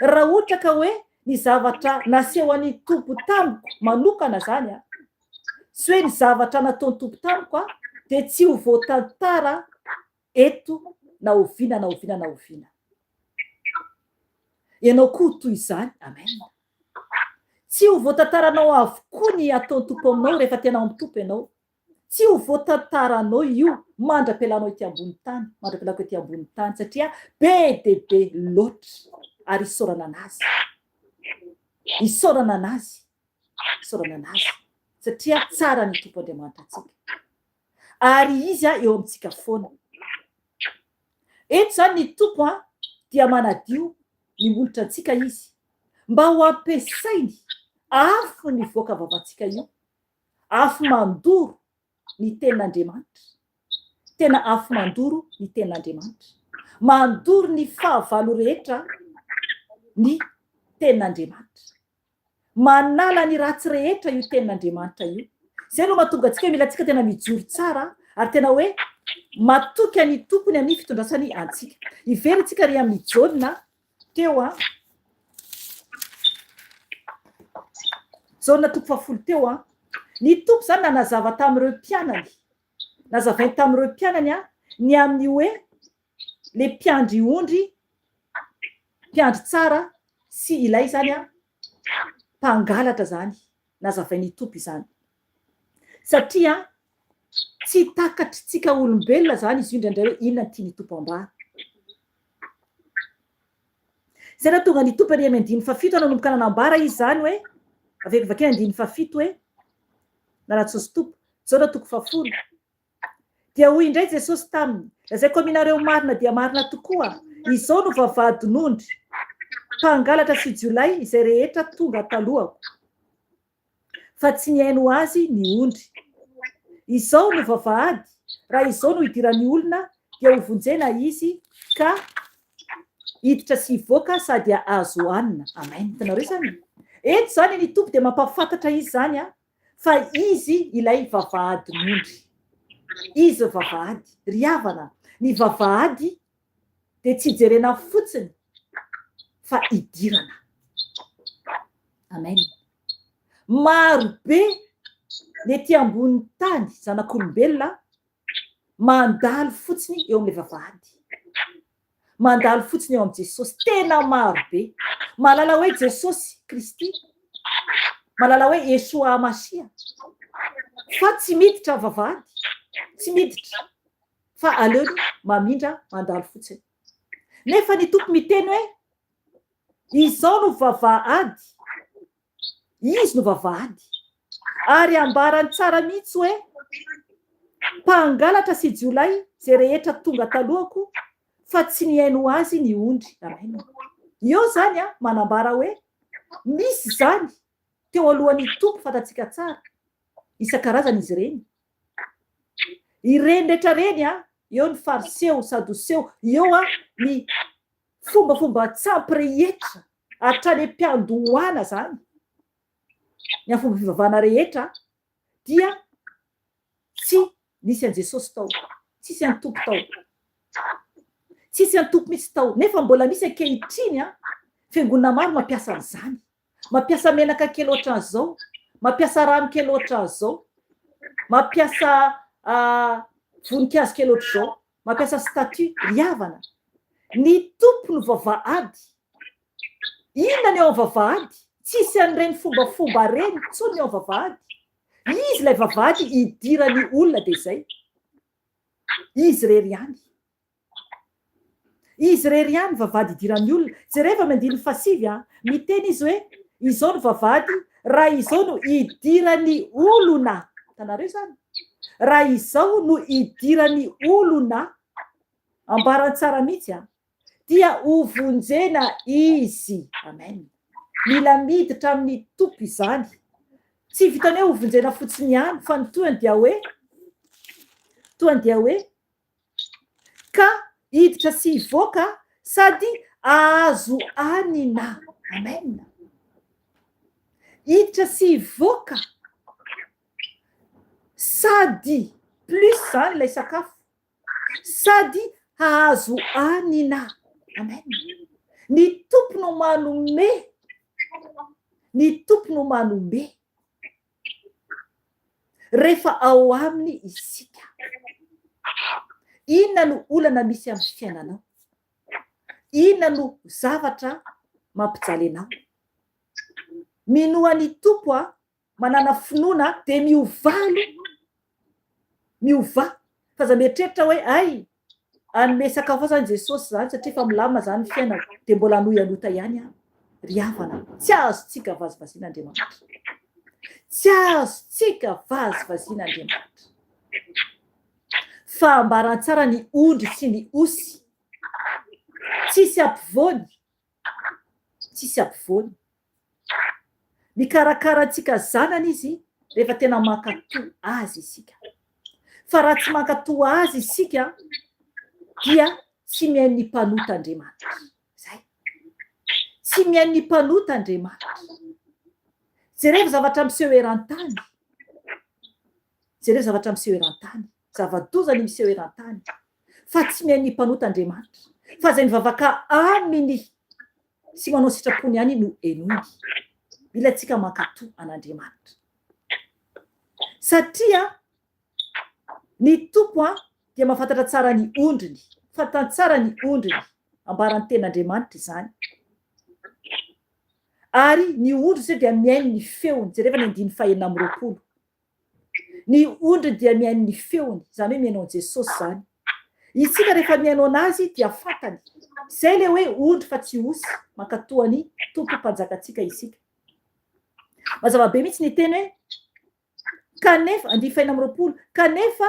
Raha ohatra ka hoe ny zavatra naseho an'ny tompo tamiko manokana zany sy hoe ny zavatra nataon'ny tompo tamiko dia tsy ho voatantara eto na oviana. Ianao koa toy izany. Amen. Tsy ho voatantaranao avokoa ny ataon'ny tompo aminao rehefa tena amin'ny tompo ianao. Tsy ho voatantaranao io mandra-pialanao ety ambony tany, satria be dia be loatra ary isaorana anazy. Satria tsara ny tompo Andriamanitra antsika. Ary izy eo amintsika foana. Eto zany ny tompo dia manadio ny molotra antsika izy mba ho ampiasainy afo ny voaka vavantsika io, afo mandoro ny tenin'Andriamanitra. Tena afo mandoro ny tenin'Andriamanitra. Mandoro ny fahavalo rehetra ny tenin'Andriamanitra. Manala ny ratsy rehetra io tenin'Andriamanitra io. Zay no mahatonga antsika mila antsika tena mijoro tsara ary tena hoe matoky ny tompony amin'ny fitondrasany antsika. Iverintsika ry amin'ny Jaona teo Jaona 10 teo ny tompo zany nazava tamin'ireo mpianany. Nazavainy tamin'ireo mpianany ny amin'ny hoe le mpiandry ondry, mpiandry tsara sy ilay zany mpangalatra zany. Nazavainy tompo izany. Satria tsy takatritsika olombelona zany izy io indraindray hoe inona ny tiany tompo ambara. zay raha tonga ny tompo ary amy andiny fafito nanomboka nanambara izy zany hoe avekivake andiny fafito hoe na raha tsosy tompo zao raha toko fafolo dia hoy indray Jesosy taminy lazaiko aminareo marina dia marina tokoa izao no vavahadin'ondry mpangalatra sy jolay izay rehetra tonga talohako fa tsy niaino azy ny ondry izao no vavahady raha izao no hidiran'ny olona dia hovonjena izy ka hiditra sy hivoaka sady azo hoanina. Amen. Hitanareo zany eto zany ny tompo dia mampafantatra izy zany fa izy ilay vavahadin'ondry, izy vavahady ry havana. Ny vavahady dia tsy jerena fotsiny fa idirana. Amen. Maro be ny ety ambony tany zanak'olombelona mandalo fotsiny eo amin'ilay vavahady, mandalo fotsiny eo amin'ny Jesosy. Tena maro be malala hoe Jesosy Kristy, malala hoe Yeshua Masia, fa tsy miditra vavahady, tsy miditra fa aleony mamindra mandalo fotsiny. Nefa ny tompo miteny hoe izao no vavahady, izy no vavahady, ary ambarany tsara mihitsy hoe mpangalatra sy jolay zay rehetra tonga talohako fa tsy niaino azy ny ondry. Amen. Io zany manambara hoe misy zany teo alohan'ny tompo fantatsika tsara isan-karazany izy ireny. Ireny rehetra reny eo ny fariseo sadoseo, eo ny fombafomba tsampirehetra hatrany am-piandohana zany, ny fomba fivavahana rehetra dia tsy nisy an Jesosy tao, tsisy an tompo tao, tsisy an tompo mitsy tao. Nefa mbola misy ankehitriny fiangonana maro mampiasa an'izany, mampiasa menaka kely ohatran'izao, mampiasa rano kely ohatran'izao, mampiasa voninkazo kely ohatr'izao, mampiasa statut. Ry havana, ny tompo no vavahady. Inona ny ao vavahady? Tsisy an'ireny fombafomba reny tsony ny ao vavahady. Izy ilay vavahady hidirany olona dia zay. Izy rery ihany, izy rery ihany vavahady hidirany olona. Zay rehefa mandiny fasivy miteny izy hoe izao no vavahady raha izao no hidirany olona. Tanareo zany, raha izao no hidirany olona, ambarany tsara mihitsy dia hovonjena izy. Amen. Mila miditra amin'ny tompo izany, tsy vitany hoe hovonjena fotsiny ihany fa ny toany dia hoe ka hiditra sy hivoaka sady azo anina. Amen. Hiditra sy hivoaka sady plus zany ilay sakafo, sady azo anina. Amen. Ny tompo no manome, ny tompo no manome rehefa ao aminy isika. Inona no olana misy amin'ny fiainanao? Inona no zavatra mampijaly anao? Minoa ny tompo manana finoana dia miovalo, miova. Fa za mieritreritra hoe ay anome sakafo zany Jesosy zany satria fa milamina zany fiainana dia mbola hanoy anota ihany ry havana. Tsy azontsika vazivazian'Andriamanitra, tsy azontsika vazivazian'Andriamanitra. Fa ambarany tsara ny ondry sy ny osy, tsisy ampivoany, tsisy ampivoany. Mikarakara antsika zanany izy rehefa tena mankatoa azy isika. Fa raha tsy mankatoa azy isika dia tsy mihaino ny mpanota Andriamanitra. Zay, tsy mihaino ny mpanota Andriamanitra. Jereva zavatra miseho eran-tany, jereva zavatra miseho eran-tany, zava-dozany miseho eran-tany, fa tsy mihaino ny mpanota Andriamanitra. Fa zay mivavaka aminy sy manao sitrapony ihany no enoiny. Mila tsika mankatoa an'Andriamanitra. Satria ny tompo dia mahafantatra tsara ny ondriny, fantany tsara ny ondriny, ambarany ten'Andriamanitra izany. Ary ny ondry zay dia mihaino ny feony, jereva ny 5:20. Ny ondry dia mihaino ny feony, zany hoe mihaino Jesosy zany. isika rehefa mihaino anazy dia fantany zay le hoe ondry fa tsy osy mankatoany tompo mpanjakatsika isika. Mazava be mihitsy ny teny hoe kanefa 2:20 kanefa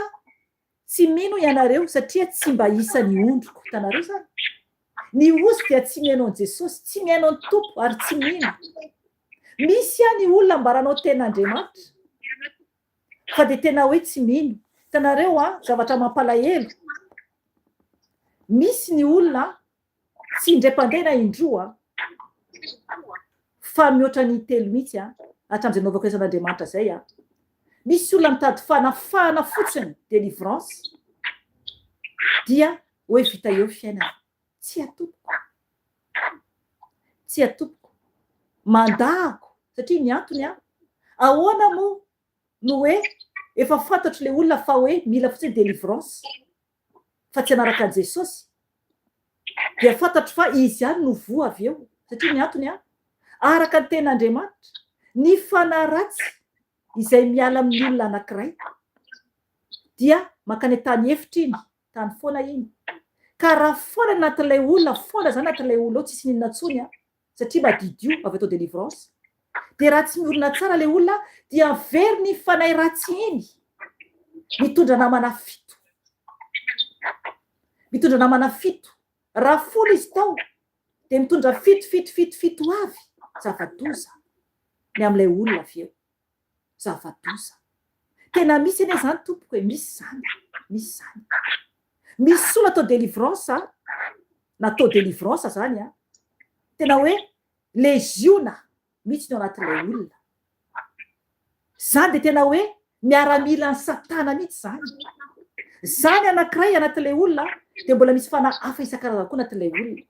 tsy mino ianareo satria tsy mba isany ondriko. Tanareo zany ny osy dia tsy mihaino an Jesosy, tsy mihaino an tompo ary tsy mino. Misy any olona mbaranao ten'Andriamanitra fa de tena hoe tsy mino. Tanareo zavatra mampalahelo, misy ny olona tsy indray-pandeha na indroa fa mihoatra ny telo mihitsy hatramin'izay naovako izan'Andriamanitra zay misy olona mitady fanafahana fotsiny délivrance dia hoe vita eo fiainana. Tsy atopoko, tsy atopoko, mandahako satria ny antony ahoana moa no hoe efa fantatro le olona fa hoe mila fotsiny délivrance fa tsy anaraka an Jesosy dia fantatro fa izy ihany no voa avy eo satria ny antony araka ny ten'Andriamanitra ny fanaratsy izay miala amin'ny olona anankiray dia makany tany efitra iny tany foana iny ka raha foana anatin'ilay olona foana zany anatin'ilay olona ao tsisy ninona tsony satria madidio avy atao délivrance de raha tsy miorina tsara le olona dia very ny fanay ratsy iny mitondra namana fito, mitondra namana fito. Raha folo izy tao de mitondra fito avy. Zava-doza ny am'ilay olona avy eo, zava-doza. Tena misy ene zany tompoko hoe misy zany, misy zany. Misy olona atao délivrance natao délivrance zany tena hoe legiona mihitsy no anatin'ilay olona. Zany de tena hoe miaramila ny satana mihitsy zany. Zany anankiray anatin'ilay olona de mbola misy fanahy hafa isan-karazany koa anatin'ilay olona.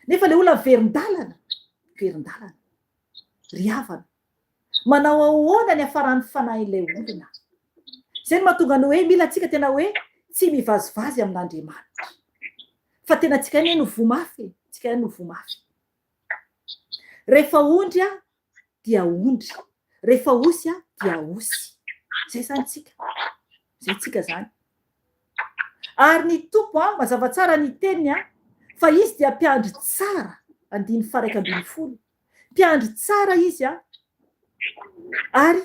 Nefa le olona verin-dalana, verin-dalana, riavana. Manao ahoana ny afaran'ny fanahin'ilay olona. Zay no mahatonga ny hoe mila antsika tena hoe tsy mivazivazy amin'Andriamanitra. Fa tena tsika ihany no vomafy, tsika ihany no vomafy. Rehefa ondry dia ondry, rehefa osy dia osy. Zay zany tsika, zay tsika zany. Ary ny tompo mazava tsara ny teniny fa izy dia mpiandry tsara 2:20 mpiandry tsara izy ary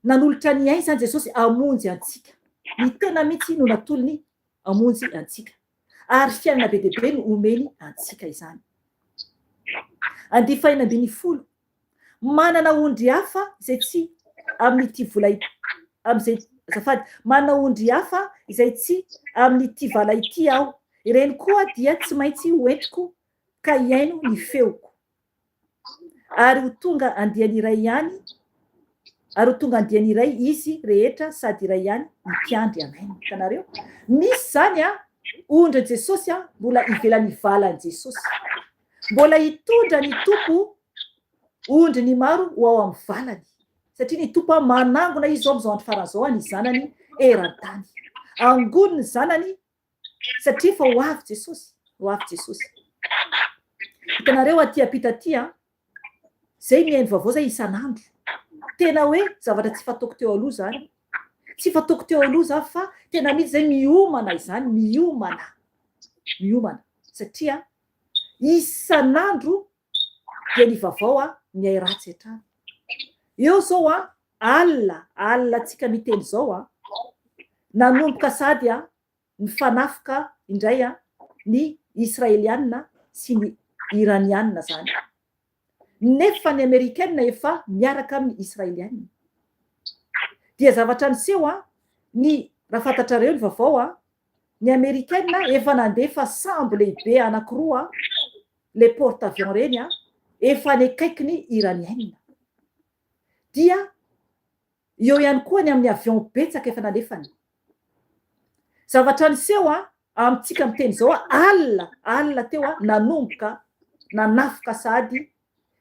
nanolotra ny ainy zany Jesosy amonjy antsika. Ny tena mihitsy no natolony amonjy antsika ary fiainana be dehibe no omeny antsika izany. 2:20 manana ondry hafa izay tsy amin'ity vola am'izay azafady manana ondry hafa izay tsy amin'ity vala ity aho. Ireny koa dia tsy maintsy hoentiko ka iaino ny feoko ary ho tonga andiany iray ihany ary ho tonga andiany iray izy rehetra sady iray ihany mpiandry anainy. Hitanareo misy zany ondry Jesosy mbola ivelan'ny valan'i Jesosy, mbola hitondra ny tompo ondry ny maro ho ao amin'ny valany satria ny tompo manangona izy ao amin'izao andro faran'izao ny zanany eran-tany, angoniny zanany satria fa ho avy Jesosy, ho avy Jesosy. Hitanareo aty apita aty zay mihaino vaovao zay isan'andro. Tena hoe zavatra tsy fataoko teo aloha zany, tsy fataoko teo aloha zany fa tena mihitsy zay miomana izany, miomana satria isan'andro dia ny vaovao mihay ratsy hatrany. Eo zao alina tsika miteny zao nanomboka sady ny fanafika indray ny Israelianina sy ny Iranianina zany. Nefa ny Amerikanina efa miaraka amin'ny Israelianina. Dia zavatra niseho ny raha fantatrareo ny vaovao ny Amerikanina efa nandefa sambo lehibe anankiroa le porte-avions reny efa ny akaiky ny Iranianina. Dia eo ihany koa ny amin'ny avion betsaka efa nandefany. Zavatra niseho amintsika miteny zao alina teo nanomboka nanafika sady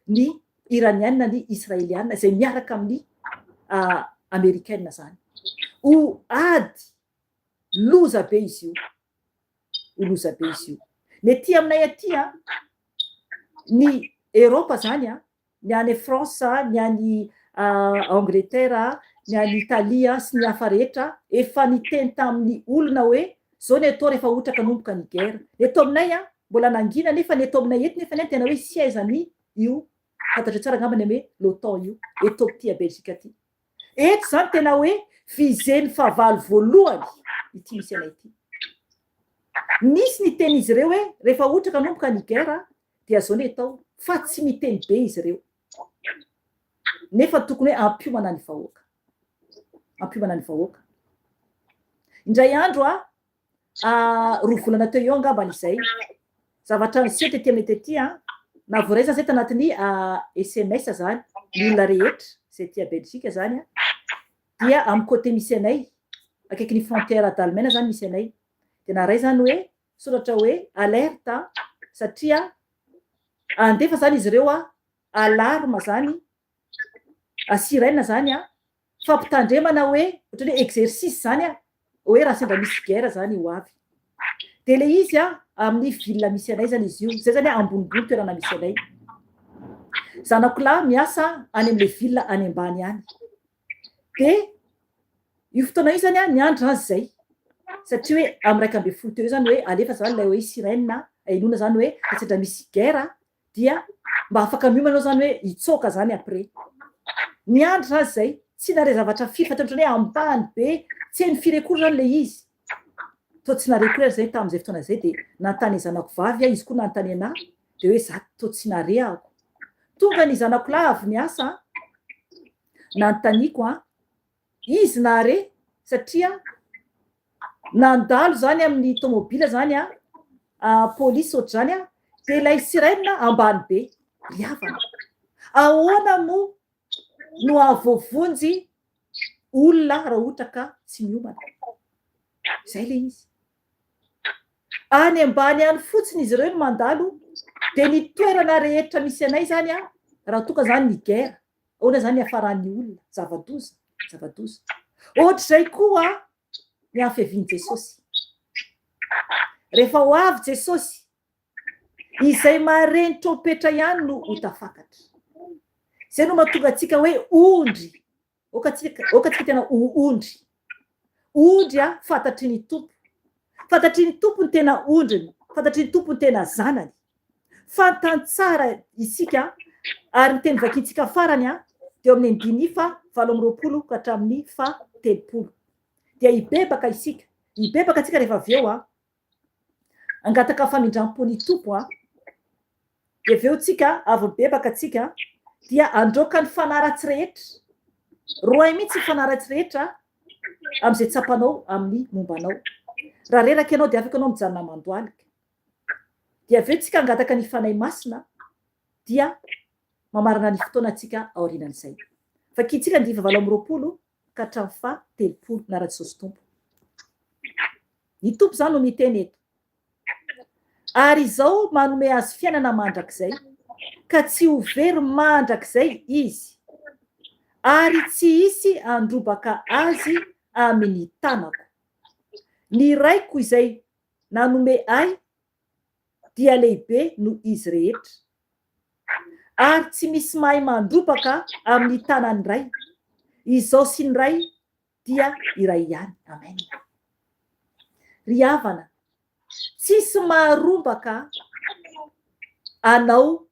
ny Iranianina ny Israelianina izay miaraka amin'ny Amerikanina zany. Ho ady loza be izy io, ho loza be izy io. Ny aty aminay aty ny Europa zany ny any France, ny any Angleterre, ny any Italia sy ny hafa rehetra efa niteny tamin'ny olona hoe zao ny atao rehefa ohatra ka nomboka ny guerre. Eto aminay a mbola nangina nefa ny eto aminay eto nefa ny tena hoe siaizany io fantatra tsara angambany hoe l'OTAN io eto ty a Belgique aty. Eto zany tena hoe fizeny fahavalo voalohany ity misy anay ity. Nisy ny teny izy ireo hoe rehefa ohatra ka nomboka ny guerre dia zao ny atao fa tsy miteny be izy ireo. Nefa tokony hoe ampiomana ny vahoaka. Ampiomana ny vahoaka. Indray andro roa volana teo eo angambany izay. Zavatra niseho tety amin'ny tety na voareza zay tanatin'ny SMS zany ny olona rehetra zay ty a Belgique zany dia amin'ny côté misy anay akaiky ny frontière d'Allemagne zany misy anay. Dia naray zany hoe soratra hoe alerte satria andefa zany izy ireo alarme zany sirène zany fampitandremana hoe ohatra hoe exercice zany hoe raha sendra misy guerre zany ho avy. Dia le izy amin'ny ville misy anay zany izy io. Zay zany ambonimbony toerana misy anay. Zanako lahy miasa any am'le ville any ambany any. Dia io fotoana io zany ny andro azy zay. Satria hoe amin'ny 1:30 teo zany hoe alefa zany ilay hoe sirène inona zany hoe sendra misy guerre dia mba afaka miomana zany hoe hitsoaka zany après. Ny andro azy zay tsy nare zavatra fifatra ohatran'ny hoe ambany be tsy hainy firy akory zany le izy. Tô tsy nare akory zay tamin'izay fotoana zay dia nantany zanako vavy izy koa nantany anahy dia hoe za tô tsy nare ako. Tonga ny zanako lahy avy niasa nantaniko izy nare satria nandalo zany amin'ny tomobile zany polisy ohatr'izany dia ilay sirène ambany be riavana. Ahoana mo no avoavonjy olona raha ohatra ka tsy miomana. Zay le izy. Any ambany any fotsiny izy ireo no mandalo dia ny toerana rehetra misy anay zany raha toka zany ny guerre. Ahoana zany hafaran'ny olona zava-doza. Zava-doza. Ohatr'izay koa ny hafiavian'i Jesosy. Rehefa ho avy Jesosy izay mareny trompetra ihany no ho tafakatra. Zay no mahatonga antsika hoe ondry. Okantsika tena ondry. Ondry fantatry ny tompo. Fantatry ny tompo ny tena ondriny. Fantatry ny tompo ny tena zanany. Fantantsara isika ary ny teny vakintsika farany dia amin'ny 5:7 ka hatramin'ny 7. Dia hibebaka isika. Hibebaka antsika rehefa avy eo angataka famindram-pon'ny tompo dia avy eo tsika avy mibebaka atsika dia androaka ny fanaratsy rehetra. Roay mihitsy fanaratsy rehetra amin'izay tsapanao amin'ny mombanao. Raha reraka ianao dia afaka ianao mijanona mandoalika. Dia avy eo tsika angataka ny fanahy masina dia mamarana ny fotoanantsika aorianan'izay. Vakintsika 7:20 ka hatramin'ny 7 na raha-Jesosy tompo. Ny tompo zany no miteny eto. Ary izao manome azy fiainana mandrakizay ka tsy ho very mandrakizay izy. Ary tsy hisy androbaka azy amin'ny tanako. Ny raiko izay nanome ahy dia lehibe no izy rehetra. Ary tsy misy mahay mandrobaka amin'ny tanany ray. Izao sy ny ray dia iray ihany. Amen. Ry havana, tsisy maharombaka anao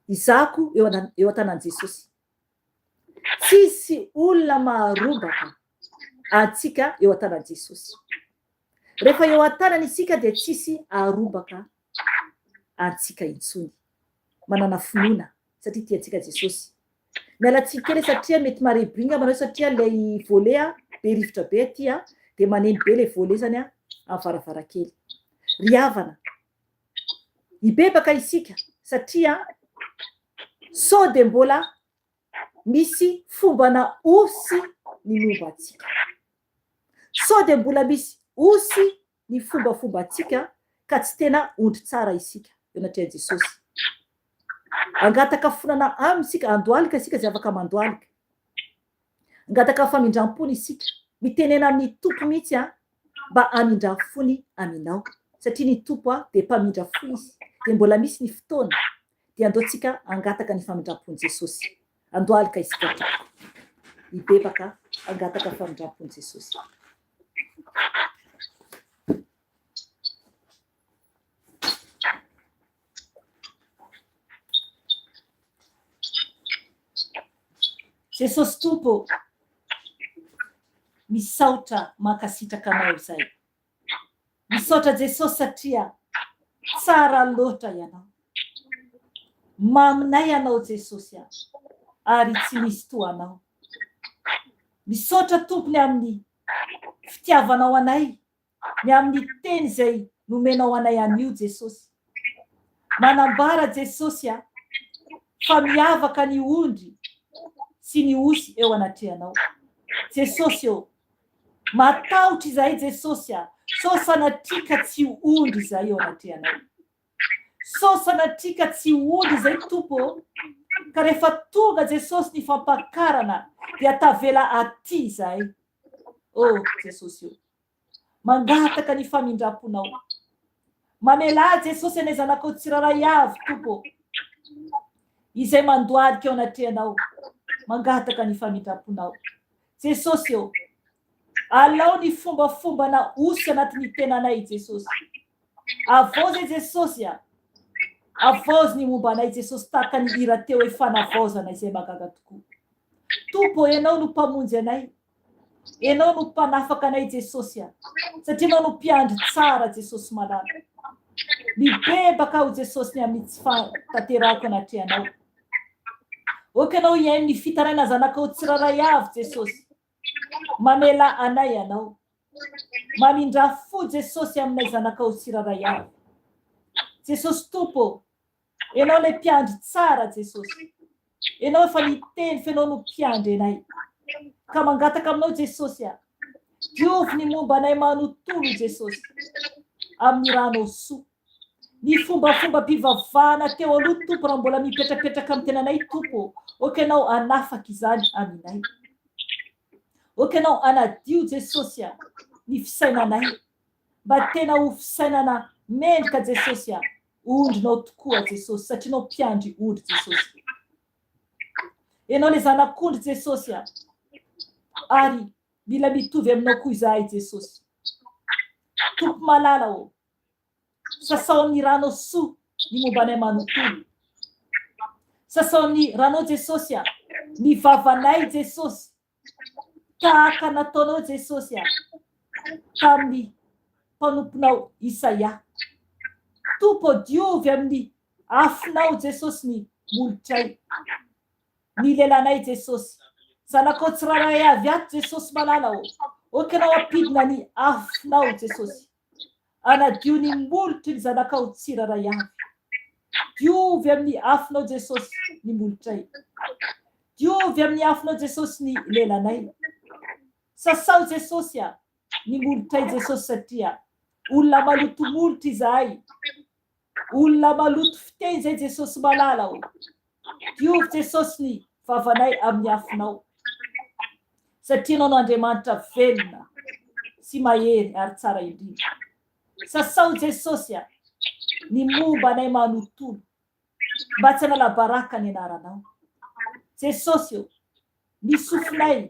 izako eo an-tanan Jesosy. Tsisy olona maharombaka antsika eo an-tanan Jesosy. Rehefa eo an-tanany isika dia tsisy harombaka antsika intsony. Manana finoana satria tiantsika Jesosy. Mialatsika kely satria mety marebringa manao satria ilay volet be rivotra be aty dia maneny be ilay volet zany amin'ny varavarankely. Ry havana, hibebaka isika satria sao dia mbola misy fombana osy ny momba antsika. Sao dia mbola misy osy ny fombafomba antsika ka tsy tena ondry tsara isika eo anatrehan'i Jesosy. Angataka fonana aminy isika, andoalika isika zay afaka mandoalika. Angataka famindram-pony isika, mitenena amin'ny tompo mihitsy mba amindram-fony aminao. Satria ny tompo dia mpamindra fony izy. Dia mbola misy ny fotoana dia andaontsika angataka ny famindram-pony Jesosy. Andoalika isika tompo. Hibebaka angataka famindram-pony Jesosy. Jesosy tompo misaotra makasitraka anao izay. Misaotra Jesosy satria tsara loatra ianao. Maminay anao Jesosy ary tsy misy toanao. Misaotra tompony amin'ny fitiavanao anay, ny amin'ny teny izay nomenao anay anio Jesosy. Manambara Jesosy fa miavaka ny ondry sy ny osy eo anatrehanao. Jesosy matahotra izay Jesosy so sanatrika tsy ondry izay eo anatrehanao. So sanatrika tsy ondry izay tompo ka rehefa tonga Jesosy ny fampakarana dia tavela aty izay. Jesosy mangataka ny famindramponao. Mamela Jesosy anay zanakao tsiraray avy tompo izay mandoadika eo anatrehanao. Mangataka ny famindramponao. Jesosy alao ny fombafomba na osy anatin'ny tenanay Jesosy. Avozy Jesosy avozy ny momba anay Jesosy tahaka ny hira teo hoe fanavaozana izay magaga tokoa. Tompo ianao no mpamonjy anay. Ianao no mpanafaka anay Jesosy satria ianao no mpiandry tsara Jesosy malala. Mibebaka ao Jesosy ny amin'ny tsy fantanterahako anatrehanao. Ianao iaino ny fitaraina zanakao tsiraray avy Jesosy. Mamela anay ianao. Mamindra fo Jesosy aminay zanakao tsiraray avy. Jesosy tompo, ianao le mpiandry tsara Jesosy. Ianao efa niteny fa ianao no mpiandry anay. Ka mangataka aminao Jesosy diovy ny momba anay manontolo Jesosy amin'ny ranao soa. Ny fombafomba mpivavahana teo aloha tompo raha mbola mipetrapetraka amin'ny tenanay tompo. Ianao anafaka izany aminay. Ianao anadio Jesosy ny fisainanay. Mba tena ho fisainana mendrika Jesosy ondrinao tokoa Jesosy satria ianao mpiandry ondry Jesosy. Ianao le zanak'ondry Jesosy ary mila mitovy aminao koa izahay Jesosy. Tompo malala sasao ny ranao soa ny momba anay manontolo. Sasao ny ranao Jesosy ny vavanay Jesosy tahaka nataonao Jesosy tamin'ny mpanomponao Isaia. Tompo diovy amin'ny afinao Jesosy ny molotray. Ny lelanay Jesosy. Zanakao tsiraray avy ato Jesosy malala ianao ampidina ny afinao Jesosy. Anadio ny molotry ny zanakao tsiraray avy. Diovy amin'ny afinao Jesosy ny molotray. Diovy amin'ny afinao Jesosy ny lelanay. Sasao Jesosy ny molotray Jesosy satria olona maloto molotry izahay. Olona maloto fiteny izay Jesosy malala Diovy Jesosy ny vavanay amin'ny afinao. Satria ianao no Andriamanitra velona sy mahery ary tsara indrindra. Sasao Jesosy ny momba anay manontolo. Mba tsy hanala baraka ny anaranao. Jesosy ny sofinay.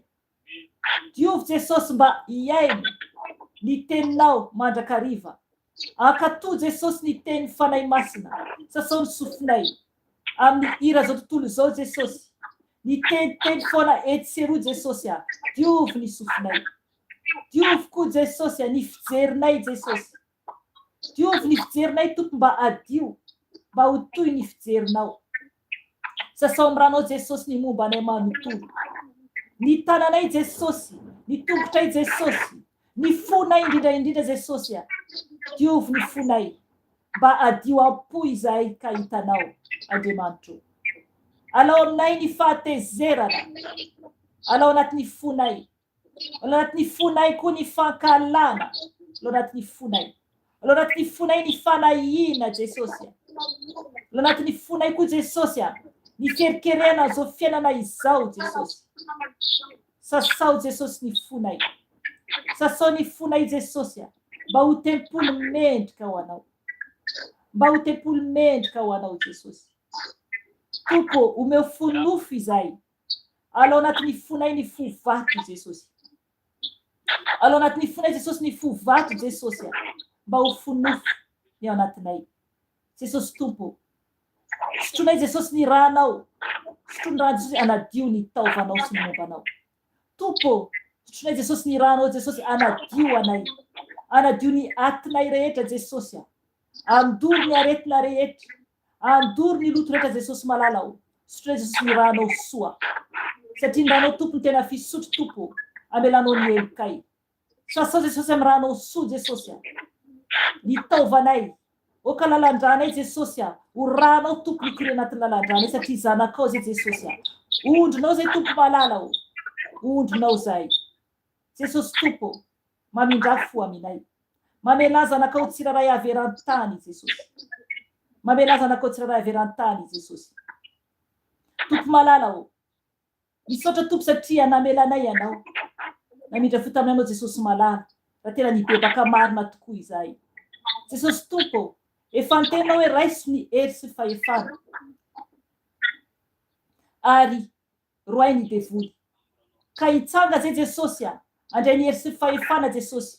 Diovy Jesosy mba hiaino ny teninao mandrakariva. Ankatoa Jesosy ny teny fanay masina. Sasao ny sofinay amin'ny hira zao tontolo zao Jesosy. Ny teny foana etseroa Jesosy diovy ny sofinay. Diovy koa Jesosy ny fijerinay Jesosy. Diovy ny fijerinay tompo mba adio. Mba ho toy ny fijerinao. Sasao amin'ny ranao Jesosy ny momba anay manontolo. Ny tananay Jesosy. Ny tongotray Jesosy. Ny fonay indrindra Jesosy. Diovy ny fonay. Mba adio ampo izahay ka hitanao Andriamanitra. Alao aminay ny fahatezerana. Alao anatin'ny fonay. Alao anatin'ny fonay koa ny fankalana. Alao anatin'ny fonay. Alao anatin'ny fonay ny fanahina Jesosy. Alao anatin'ny fonay koa Jesosy ny ferikerena zao fiainana izao Jesosy. Sasao Jesosy ny fonay. Sasao ny fonay Jesosy mba ho tempolo mendrika ho anao. Mba ho tempolo mendrika ho anao Jesosy. Tompo omeo fonofo izahay. Alao anatin'ny fonay ny fovato Jesosy. Alao anatin'ny fonay Jesosy ny fovato Jesosy. Mba ho fonofo ny ao anatinay. Jesosy tompo. Sotronay Jesosy ny ranao. sotrondra Jesosy anadio ny taovanao sy ny mombanao. Tompo, sotronay Jesosy ny ranao Jesosy anadio ny atinay rehetra Jesosy. Andoro ny aretina rehetra. Andoro ny loto rehetra Jesosy malalao. Sotronay Jesosy ny ranao soa. Satria ny ranao Tompo tena fisotro Tompo. Amelanao ny elokay. Sasao Jesosy amin'ny ranao soa Jesosy. Ny taovanay. Oka lalandranay Jesosy. Ho ranao Tompo ny kore anatin'ny lalandranay satria zanakao zay Jesosy. Ondronao zay Tompo malalao. Ondronao zay. Jesosy Tompo. Mamindra fo aminay. Mamela zanakao tsiraray averantany Jesosy. Mamela zanakao tsiraray averantany Jesosy. Tompo malalao. Misaotra Tompo satria namelanay ianao. Namindra fo taminanao Jesosy malala. Raha tena nibebaka marina tokoa izay. Jesosy Tompo, efa antenao hoe raiso ny hery sy fahefana. Ary roay ny devoly. Ka hitsanga zay Jesosy andray ny hery sy fahefana Jesosy.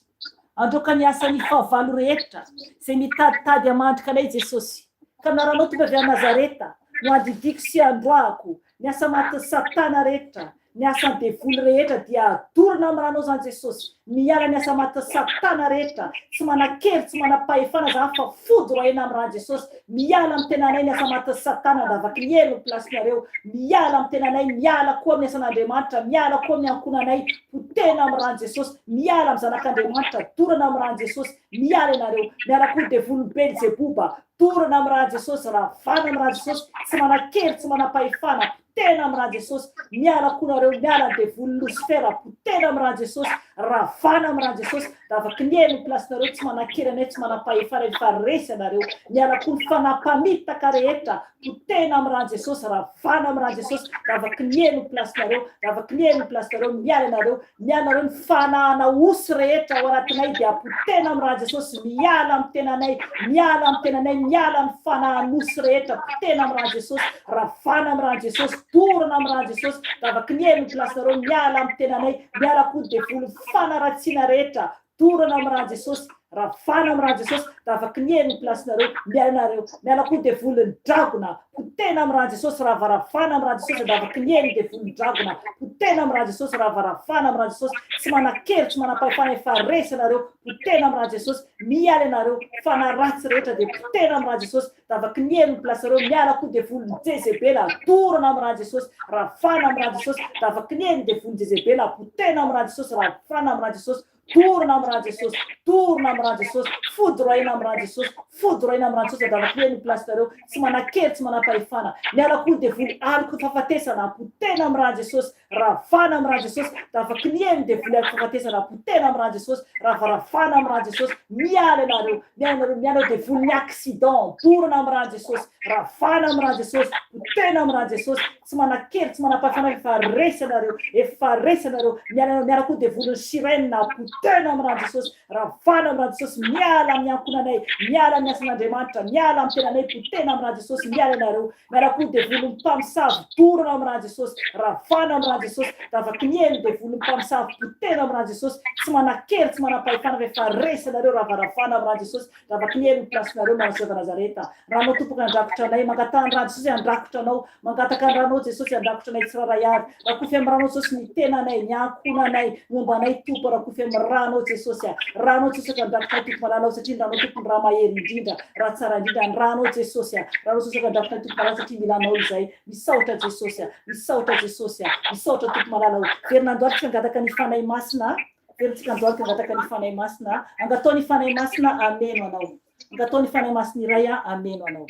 Androka ny asany fahavalo rehetra zay mitaditady amandrika anay Jesosy. Ka naranao Tompo avy a Nazareta no andidiko sy androako ny asa maty Satana rehetra. Ny asany devoly rehetra dia adorana amin'ny ranao zany Jesosy. Miala ny asa maty Satana rehetra. Tsy manan-kely, tsy manam-pahefana za fa fodoroina amin'ny rano Jesosy. Miala amin'ny tenanay ny asa maty Satana andavaky ny elo ny plasinareo. Miala amin'ny tenanay, miala koa amin'ny asan'Andriamanitra, miala koa amin'ny ankonanay. Potena amin'ny rano Jesosy. Miala amin'ny zanak'Andriamanitra, dorana amin'ny rano Jesosy. Miala ianareo. Miala koa devoly Belzebouba. Dorana amin'ny rano Jesosy, ravana amin'ny rano Jesosy. Tsy manan-kely, tsy manam-pahefana. Potena amin'ny rano Jesosy. Miala koa nareo, miala devoly Lucifera. Potena amin'ny rano Jesosy. Ravana amin'ny rano Jesosy. Davaky ny elo ny plasinareo, tsy manan-kely anay, tsy manam-pahefana, efa resy anareo. Miala koa ny fanampamitaka rehetra. Potena amin'ny rano Jesosy. Ravana amin'ny rano Jesosy. Davaky ny elo ny plasinareo. Davaky ny elo ny plasinareo. Miala nareo. Miala nareo ny fanahana osy rehetra ao anatinay dia potena amin'ny rano Jesosy. Miala amin'ny tenanay. Miala amin'ny tenanay. Miala amin'ny fanahana osy rehetra. Potena amin'ny rano Jesosy. Ravana amin'ny rano Jesosy. Dorana amin'ny rano Jesosy. Davaky ny elo ny plasinareo. Miala amin'ny tenanay. Miala koa devoly fanaratsiana rehetra. Dorana amin'ny rano Jesosy. Ravana amin'ny rano Jesosy. Davaky ny elo ny plasinareo. Miala nareo. Miala koa devoly ny dragona. Potena amin'ny rano Jesosy. Ravaravana amin'ny rano Jesosy. Davaky ny elo ny devoly ny dragona. Potena amin'ny rano Jesosy. Ravaravana amin'ny rano Jesosy. Tsy manan-kely, tsy manam-pahefana, efa resy nareo. Potena amin'ny rano Jesosy. Miala nareo. Fanaratsy rehetra dia potena amin'ny rano Jesosy. Davaky ny elo ny plasinareo. Miala koa devoly ny Jezebela. Dorana amin'ny rano Jesosy. Ravana amin'ny rano Jesosy. Davaky ny elo ny devoly ny Jezebela. Potena amin'ny rano Jesosy. Ravana amin'ny rano Jesosy. Dorana amin'ny rano Jesosy. Dorana amin'ny rano Jesosy. Fodoroina amin'ny rano Jesosy. Fodoroina amin'ny rano Jesosy. Davaky ny elo ny plasinareo. Tsy manan-kely, tsy manam-pahefana. Miala koa devoly aliko fahafatesana. Potena amin'ny rano Jesosy. Ravana amin'ny rano Jesosy. Davaky ny elo ny devoly aliko fahafatesana. Potena amin'ny rano Jesosy. Ravaravana amin'ny rano Jesosy. Miala nareo. Miala devoly ny accident. Dorana amin'ny rano Jesosy. Ravana amin'ny rano Jesosy. Potena amin'ny rano Jesosy. Tsy manan-kely, tsy manam-pahefana, efa resy nareo. Efa resy nareo. Miala koa devoly ny sirène. Potena amin'ny rano Jesosy. Ravana amin'ny rano Jesosy. Miala amin'ny ankonanay. Miala amin'ny asan'Andriamanitra. Miala amin'ny tenanay. Potena amin'ny rano Jesosy. Miala nareo. Miala koa devoly ny mpamosavy. Dorana amin'ny rano Jesosy. Ravana amin'ny rano Jesosy. Davaky ny elo devoly ny mpamosavy. Potena amin'ny rano Jesosy. Tsy manan-kely, tsy manam-pahefana, efa resy nareo. Ravaravana amin'ny rano Jesosy. Davaky ny elo ny plasinareo manaseva Nazareta. Ranao Tompoka andrakotra anay. Mangatana ny rano Jesosy andrakotra anao. Mangataka ny ranao Jesosy andrakotra anay tsiraray avy. Rakofy amin'ny ranao Jesosy ny tenanay, ny ankonanay, mombanay Tompo. Rakofy amin'ny ranao Jesosy. Ranao Jesosy andrakotra anay Tompo malalao satria ny ranao Tompo ny raha mahery indrindra. Raha tsara indrindra ny ranao Jesosy. Ranao Jesosy andrakotra anay Tompo malalao satria milanao izay. Misaotra Jesosy. Misaotra Jesosy. Misaotra Tompo malalao. Ferinandroatra angataka ny fanay masina. Ferintsika androatra angataka ny fanay masina. Angatao ny fanay masina ameno anao. Angatao ny fanay masina iray ameno anao.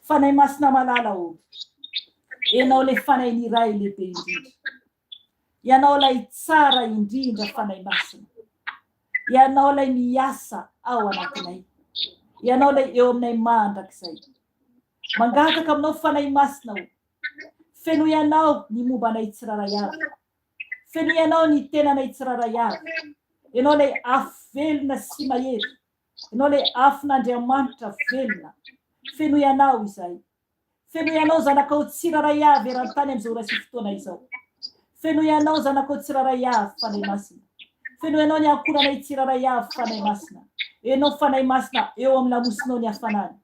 Fanay masina malalao. Ianao le fanay iray lehibe indrindra. Ianao lay tsara indrindra fanay masina. Ianao lay miasa ao anatinay. Ianao lay eo aminay mandrakizay. Mangataka aminao fanay masina. Feno ianao ny mombanay tsiraray avy. Feno ianao ny tenanay tsiraray avy. Ianao lay afo velona sy mahery. Ianao lay afon'Andriamanitra velona. Feno ianao izay. Feno ianao zanakao tsiraray avy eran-tany amin'izao ora sy fotoana izao. Feno ianao zanakao tsiraray avy fanay masina. Feno ianao ny ankonanay tsiraray avy fanay masina. Ianao fanay masina eo amin'ny lamosinao ny hafanany.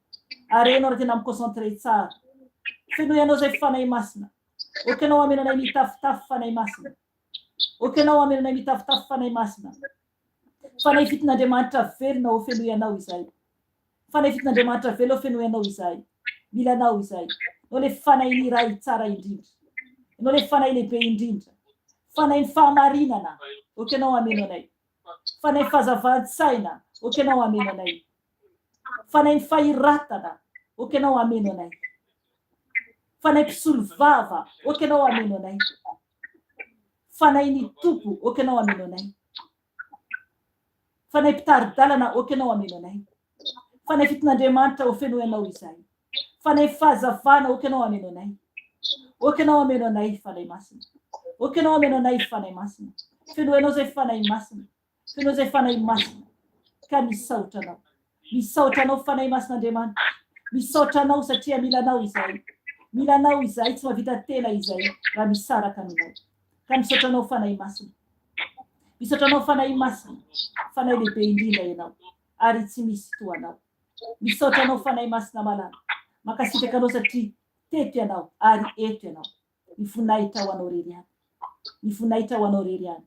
Ary ianao raha tena mikonsentre tsara. feno ianao zay fanay masina okanao amena anay mitafitafy fanay masina okanao amena anay mitafitafy fanay masina fanay fitin'Andriamanitra velona o feno ianao izay fanay fitin'Andriamanitra velona o feno ianao izay milanao izay no le fanay ny iray tsara indrindra no le fanay lehibe indrindra fanay ny fahamarinana okanao amena anay fanay fahazavantsaina okanao amena anay fanay ny fahiratana okanao amena anay fanay mpisolo vava okanao amena anay fanay ny tompo okanao amena anay fanay mpitaridalana okanao amena anay fanay fitin'Andriamanitra o feno ianao izay fanay fahazavana okanao amena anay okanao amena anay fanay masina okanao amena anay fanay masina feno ianao zay fanay masina feno zay fanay masina ka misaotra anao fanay masin'Andriamanitra misaotra anao satria milanao izay tsy mahavita tena izay raha misaraka aminao ka misaotra anao fanay masina misaotra anao fanay masina fanay lehibe indrindra ianao ary tsy misy toanao misaotra anao fanay masina malala makasitraka anao satria teto ianao ary eto ianao mivonaitra ho anao rery any mivonaitra ho anao rery any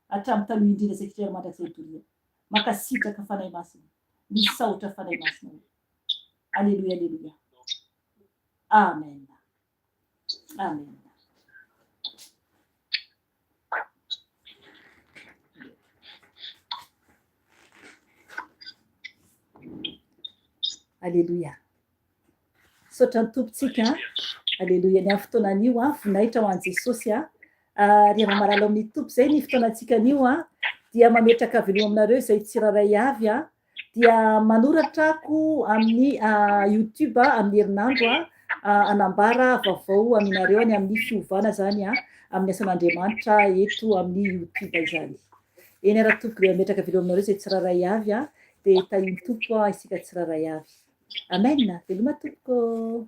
hatramin'ny taloha indrindra sekretera mandrakizay toria makasitraka fanay masina misaotra fanay masina alleluia alleluia amen amen alleluia saotra ny tompontsika alleluia ny amin'ny fotoanan'io vonaitra ho an' Jesosy rehefa marala amin'ny tompo zay ny fotoanantsika an'io dia mametraka veloma aminareo izay tsiraray avy dia manoratrako amin'ny YouTube amin'ny herinandro anambara vaovao aminareo any amin'ny fiovana zany amin'ny asan'Andriamanitra eto amin'ny YouTube izany eny ara tompo dia mametraka veloma aminareo izay tsiraray avy dia tahiny tompo isika tsiraray avy amen veloma tompoko